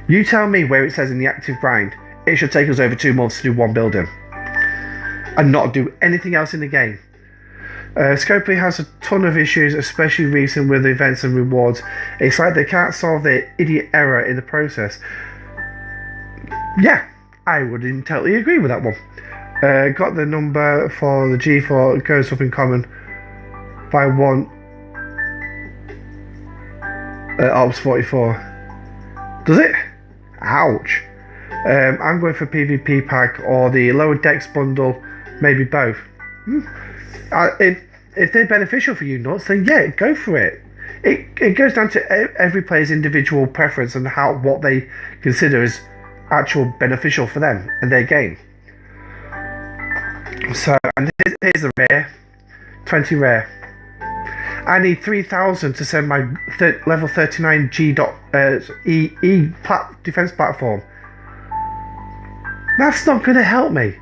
You tell me where it says in the active grind it should take us over 2 months to do one building and not do anything else in the game. Scopely has a ton of issues, especially recent with events and rewards. It's like they can't solve their idiot error in the process. Yeah, I would totally agree with that one. Got the number for the G4. It goes up in common by 1. Ops 44. Does it? Ouch. I'm going for PvP pack or the lower decks bundle, maybe both. If they're beneficial for you nuts, then yeah, go for it. It goes down to every player's individual preference and what they consider as actual beneficial for them and their game. So, and here's the rare, 20 rare. I need 3,000 to send my level 39 defense platform. That's not going to help me.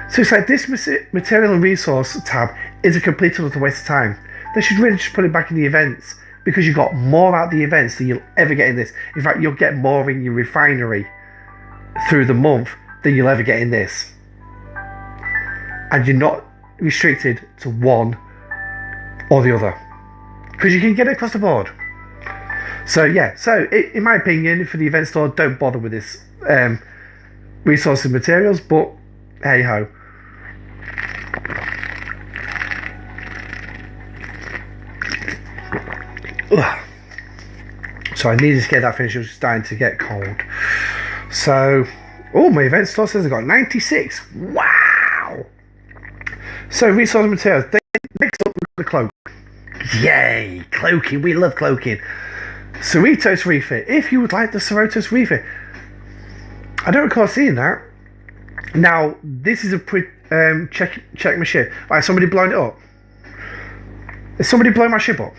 So it's like this material and resource tab is a complete and utter waste of time. They should really just put it back in the events, because you got more out of the events than you'll ever get in this. In fact, you'll get more in your refinery through the month than you'll ever get in this. And you're not restricted to one or the other, because you can get it across the board. So yeah, in my opinion, for the event store, don't bother with this resources and materials, but hey ho. So I needed to get that finished. It was starting to get cold. So, my event store says I got 96. Wow. So resource materials. Next up, the cloak. Yay, cloaking. We love cloaking. Cerritos refit. If you would like the Cerritos refit, I don't recall seeing that. Now, this is a check my ship. Right, somebody blowing it up. Is somebody blowing my ship up?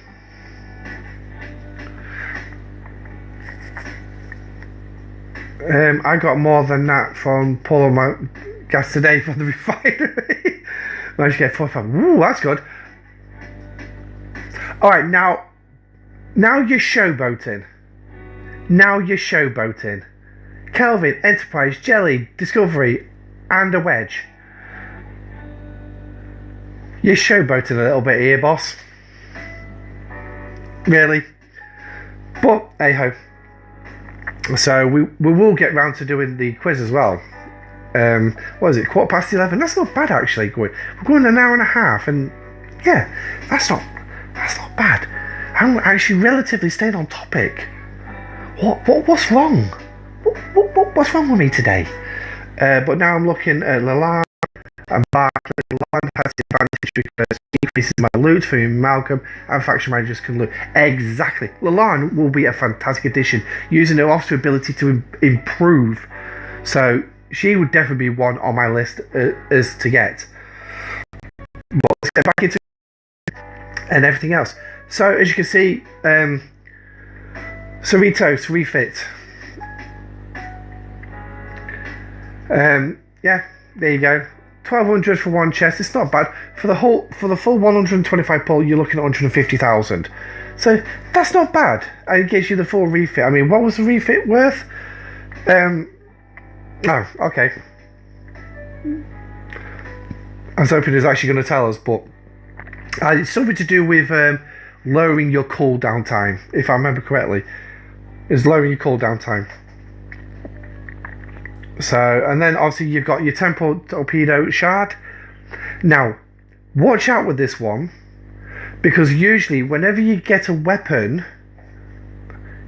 I got more than that from pulling my gas today from the refinery. Managed to get 45. Ooh, that's good. Alright, now you're showboating. Now you're showboating. Kelvin, Enterprise, Jelly, Discovery, and a wedge. You're showboating a little bit here, boss. Really? But, hey ho. So, we will get round to doing the quiz as well. What is it? 11:15? That's not bad, actually. We're going an hour and a half, and yeah, that's not bad. I'm actually relatively staying on topic. What's wrong? What's wrong with me today? But now I'm looking at Lalande and Barclay. Lalande has the advantage because he increases my loot for Malcolm, and faction managers can loot. Exactly. Lalande will be a fantastic addition, using her officer ability to improve. So she would definitely be one on my list as to get. But let's get back into and everything else. So as you can see, Cerritos refit. Yeah, there you go. 1,200 for one chest. It's not bad for the full 125 pull. You're looking at 150,000. So that's not bad. And it gives you the full refit. I mean, what was the refit worth? Oh, okay. I was hoping it was actually going to tell us, but it's something to do with lowering your cooldown time, if I remember correctly. It's lowering your cooldown time. So, and then obviously you've got your temporal torpedo shard. Now, watch out with this one, because usually whenever you get a weapon,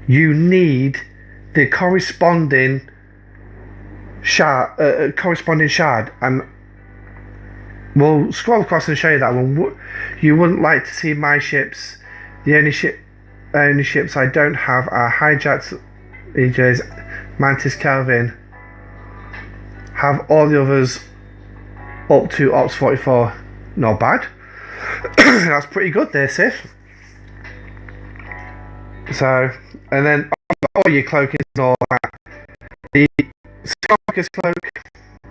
you need the corresponding shard. And we'll scroll across and show you that one. You wouldn't like to see my ships. The only ships I don't have are Hijacked, EJ's, Mantis, Kelvin. Have all the others up to Ops 44. Not bad. That's pretty good there, Sif. So, and then all your cloakings and all that. The Scarcus cloak.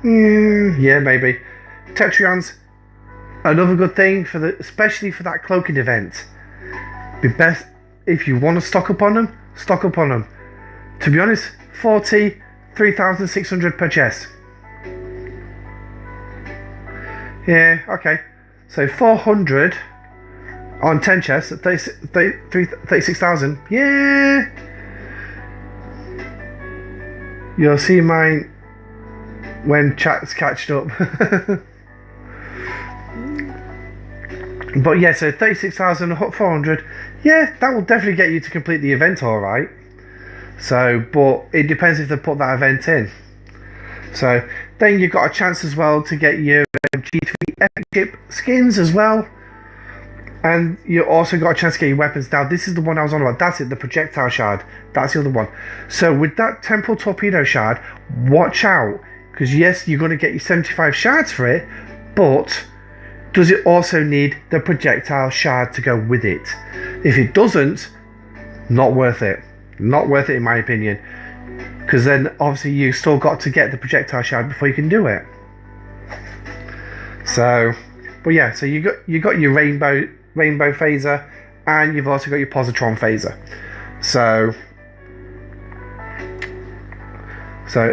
Yeah, maybe. Tetrions. Another good thing especially for that cloaking event. Be best if you want to stock up on them. Stock up on them. To be honest, 3,600 per chest. Yeah, okay. So 400 on 10 chests at 36,000. Yeah. You'll see mine when chat's catched up. But yeah, so 36,400. Yeah, that will definitely get you to complete the event, alright. So, but it depends if they put that event in. So, then you've got a chance as well to get your G3 Epic Ship skins as well. And you also got a chance to get your weapons. Now, this is the one I was on about. That's it, the projectile shard. That's the other one. So, with that temporal torpedo shard, watch out. Because, yes, you're going to get your 75 shards for it. But does it also need the projectile shard to go with it? If it doesn't, not worth it. Not worth it, in my opinion. Because then, obviously, you still got to get the projectile shard before you can do it. So, but yeah, so you got your rainbow phaser, and you've also got your positron phaser. So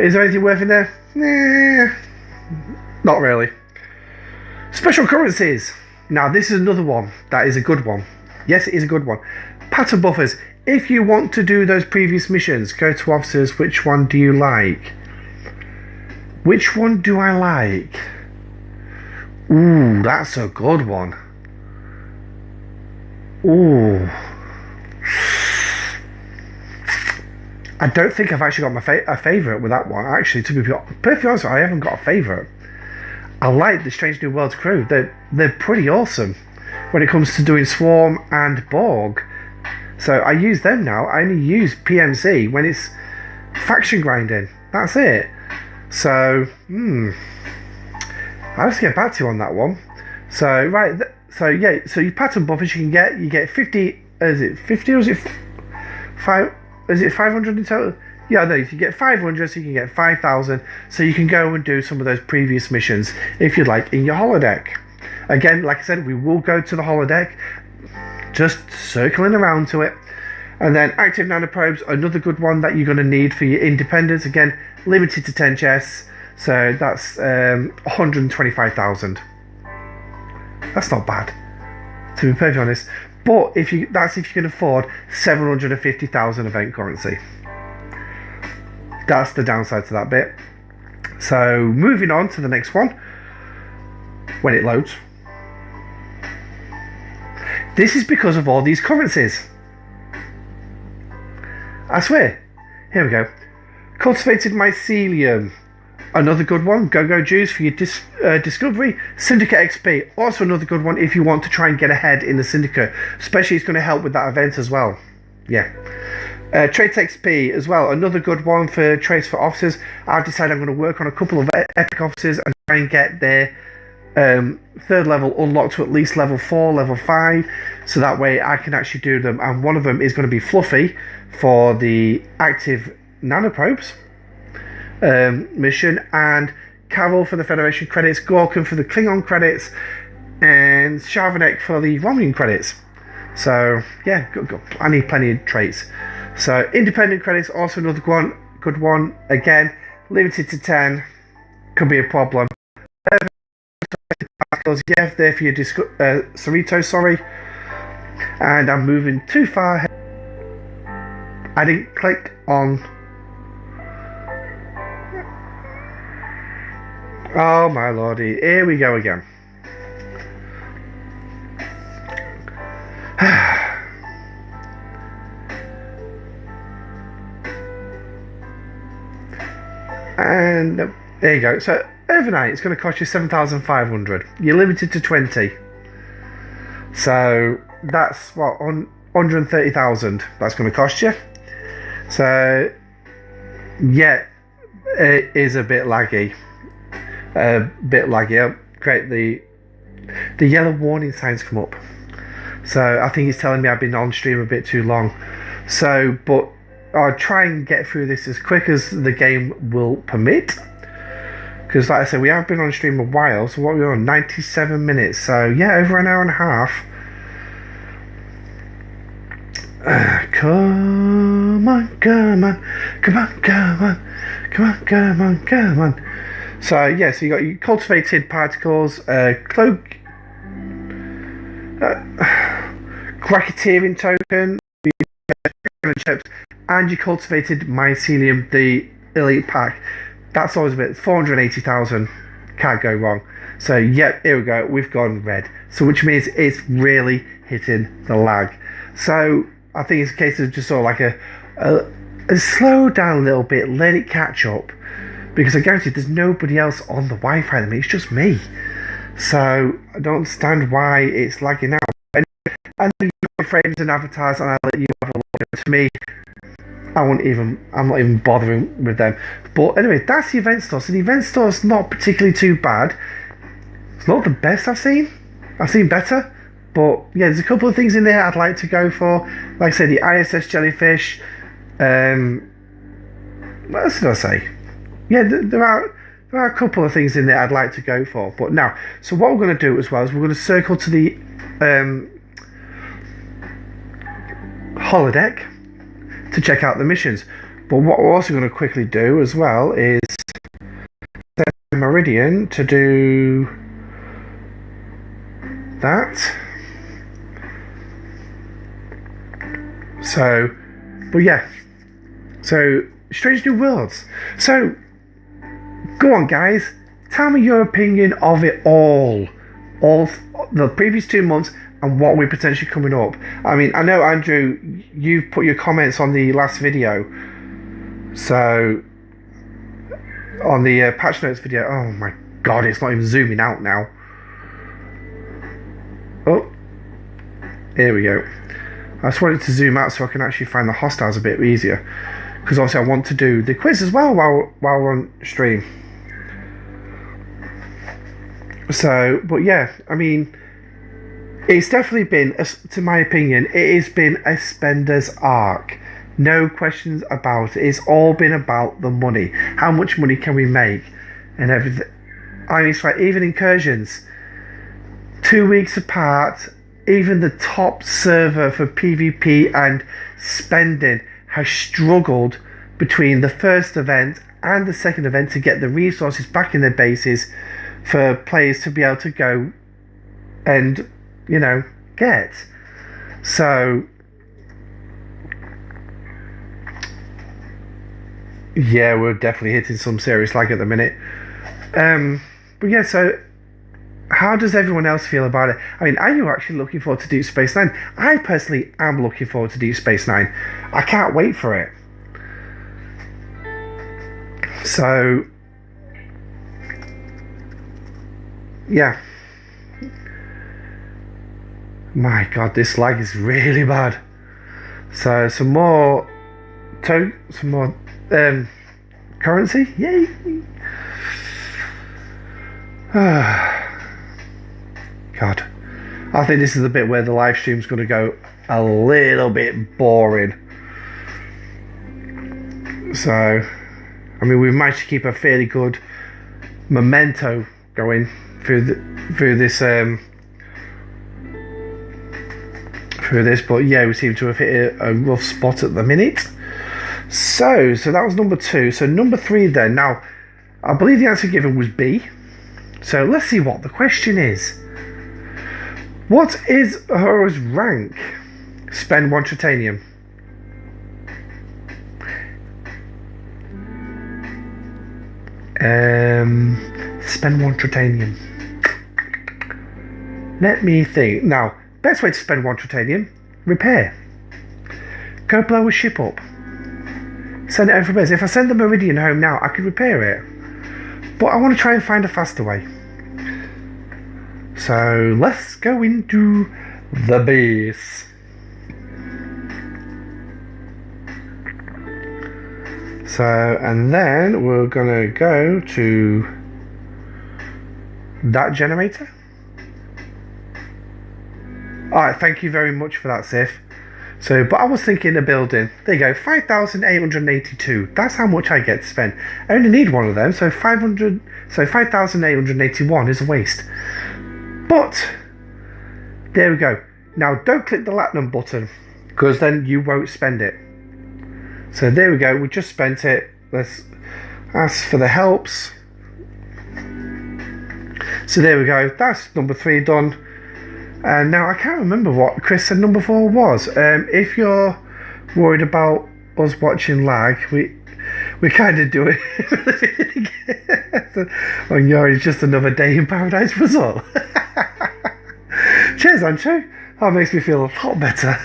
is there anything worth in there? Nah, not really. Special currencies. Now, this is another one that is a good one. Yes, it is a good one. Pattern buffers. If you want to do those previous missions, go to officers. Which one do you like? Which one do I like? Ooh, that's a good one. Ooh. I don't think I've actually got a favourite with that one. Actually, to be perfectly honest, I haven't got a favourite. I like the Strange New Worlds crew. They're pretty awesome when it comes to doing Swarm and Borg. So I use them now. I only use PMC when it's faction grinding. That's it. So, I'll just get back to you on that one. So, right, so your pattern buffers you get 50, is it 50 or is it 5, is it 500 in total? Yeah, no, you can get 500, so you can get 5,000, so you can go and do some of those previous missions, if you'd like, in your holodeck. Again, like I said, we will go to the holodeck, just circling around to it. And then active nanoprobes, another good one that you're going to need for your independence. Again, limited to 10 chests, so that's 125,000. That's not bad, to be perfectly honest. But if you can afford 750,000 event currency. That's the downside to that bit. So moving on to the next one, when it loads. This is because of all these currencies. I swear. Here we go. Cultivated mycelium. Another good one. Go-Go Juice for your discovery. Syndicate XP. Also another good one if you want to try and get ahead in the Syndicate. Especially it's going to help with that event as well. Yeah. Traits XP as well. Another good one for traits for officers. I've decided I'm going to work on a couple of epic officers and try and get their third level unlocked to at least level 4, level 5. So that way I can actually do them. And one of them is going to be Fluffy for the active nanoprobes mission, and Carol for the Federation credits, Gorkin for the Klingon credits, and Charvanek for the Romulan credits. So yeah, good. I need plenty of traits. So independent credits, also another good one. Again, limited to 10, could be a problem. Yeah, there for your Cerritos, sorry. And I'm moving too far ahead. I didn't click on. Oh my lordy, here we go again. And there you go. So overnight it's going to cost you 7,500. You're limited to 20. So that's what, 130,000 that's going to cost you. So yeah, it is a bit laggy. Oh, great, the yellow warning signs come up. So I think it's telling me I've been on stream a bit too long. So, but I'll try and get through this as quick as the game will permit. Because like I said, we have been on stream a while. So what are we on? 97 minutes. So yeah, over an hour and a half. Come on. So yeah, so you got your cultivated particles, cracketeering token, and your cultivated mycelium, the elite pack. That's always a bit. 480,000, can't go wrong. So yep, here we go. We've gone red. So which means it's really hitting the lag. So I think it's a case of just sort of like a slow down a little bit, let it catch up. Because I guarantee there's nobody else on the Wi-Fi than me. It's just me. So I don't understand why it's lagging out. And then you got frames and avatars, and I'll let you have a look. To me, I'm not even bothering with them. But anyway, that's the event store. So the event store is not particularly too bad. It's not the best I've seen. I've seen better. But yeah, there's a couple of things in there I'd like to go for. Like I said, the ISS jellyfish. What else did I say? Yeah, there are a couple of things in there I'd like to go for. But now, so what we're going to do as well is we're going to circle to the holodeck to check out the missions. But what we're also going to quickly do as well is set Meridian to do that. So, but yeah. So, Strange New Worlds. So, go on, guys. Tell me your opinion of it all the previous 2 months and what we're potentially coming up. I mean, I know, Andrew, you've put your comments on the last video. So, on the patch notes video. Oh my god, it's not even zooming out now. Oh, here we go. I just wanted to zoom out so I can actually find the hostiles a bit easier. because obviously I want to do the quiz as well while we're on stream. So, but yeah, I mean, it's definitely been, to my opinion, it has been a spender's arc. No questions about it. It's all been about the money. How much money can we make? And everything. I mean, it's like even incursions, 2 weeks apart. Even the top server for PvP and spending has struggled between the first event and the second event to get the resources back in their bases for players to be able to go and, you know, get. So, yeah, we're definitely hitting some serious lag at the minute. But yeah, so how does everyone else feel about it? I mean, are you actually looking forward to Deep Space Nine? I personally am looking forward to Deep Space Nine. I can't wait for it. So, yeah. My God, this lag is really bad. So, some more currency. Yay! God, I think this is the bit where the live stream's going to go a little bit boring. So, I mean, we've managed to keep a fairly good memento going through this, but yeah, we seem to have hit a rough spot at the minute. So that was number 2. So number 3 then. Now, I believe the answer given was B. So let's see what the question is. What is Uhura's rank? Spend 1 titanium. Spend 1 titanium. Let me think. Now, best way to spend 1 titanium: repair. Go blow a ship up. Send it over for base. If I send the Meridian home now, I could repair it. But I want to try and find a faster way. So let's go into the base. So, and then we're gonna go to that generator. Alright, thank you very much for that, Sif. So, but I was thinking a building. There you go, 5,882. That's how much I get to spend. I only need one of them, so 5,881 is a waste. But there we go. Now don't click the platinum button, because then you won't spend it. So there we go, we just spent it. Let's ask for the helps. So there we go, that's number 3 done. And now I can't remember what Chris said number 4 was. If you're worried about us watching lag, we kind of do it. Oh, it's just another day in paradise for us all. Cheers, Ancho. That makes me feel a lot better.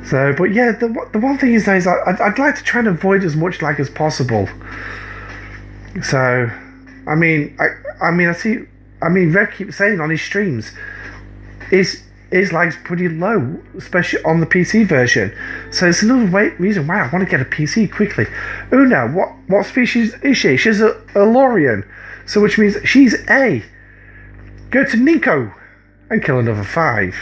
So, but yeah, the one thing is I'd like to try and avoid as much lag as possible. So, I mean, Rev keeps saying on his streams, his lag's pretty low, especially on the PC version. So it's another reason why I want to get a PC quickly. Una, what species is she? She's a Lorian, so which means she's A. Go to Nico and kill another 5.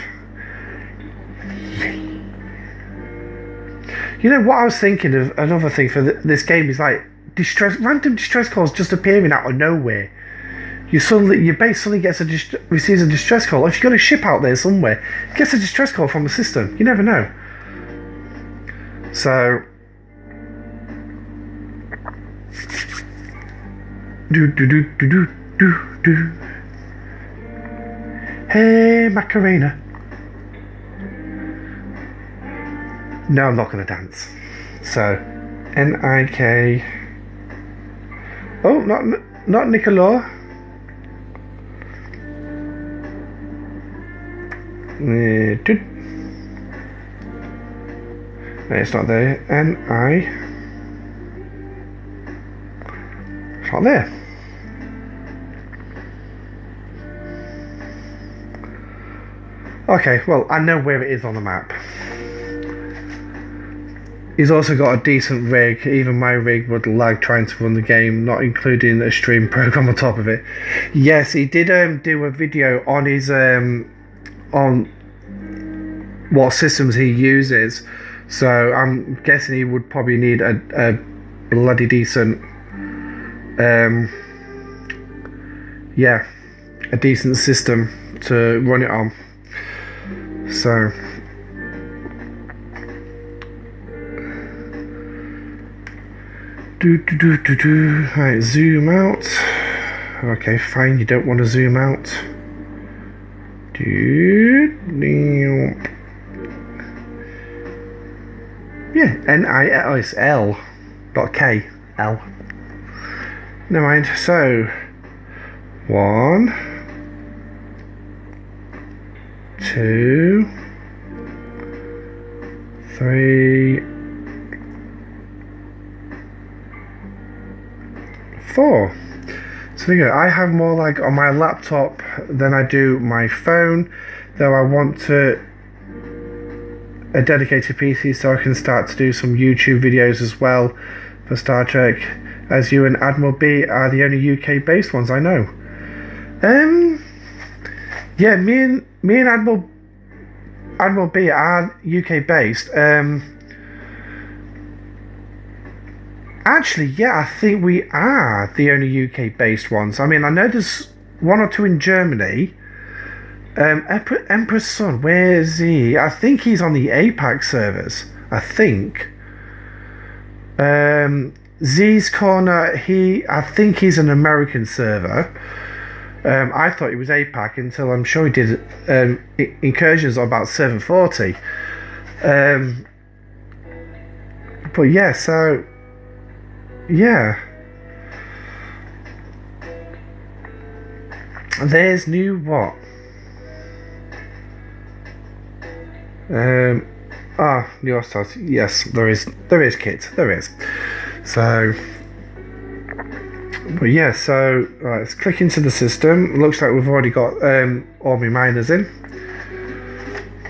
You know what I was thinking of? Another thing for this game is like random distress calls just appearing out of nowhere. Your base suddenly receives a distress call. If you've got a ship out there somewhere, it gets a distress call from the system. You never know. So, do. Hey, Macarena. No, I'm not going to dance. So, N-I-K. Oh, not Nicola. No, it's not there. N-I. It's not there. Okay, well, I know where it is on the map. He's also got a decent rig. Even my rig would lag trying to run the game, not including a stream program on top of it. Yes, he did do a video on his on what systems he uses. So I'm guessing he would probably need a bloody decent yeah, a decent system to run it on. So right, zoom out. Okay, fine, you don't want to zoom out. Yeah, N-I-L, it's L, not K, L. Never mind, so 1, 2, 3, 4. So there you go. I have more lag on my laptop than I do my phone, though I want a dedicated PC so I can start to do some YouTube videos as well for Star Trek, as you and Admiral B are the only UK based ones I know. Yeah, me and Admiral B are UK based. Actually, yeah, I think we are the only UK based ones. I mean, I know there's 1 or 2 in Germany. Emperor's Son, where is he? I think he's on the APAC servers. I think. Z's Corner, I think he's an American server. I thought he was APAC until I'm sure he did incursions on about 740. But yeah, so yeah. There's new what? New stars. Yes, there is kit. There is. So, but yeah. So let's click into the system. Looks like we've already got all my miners in.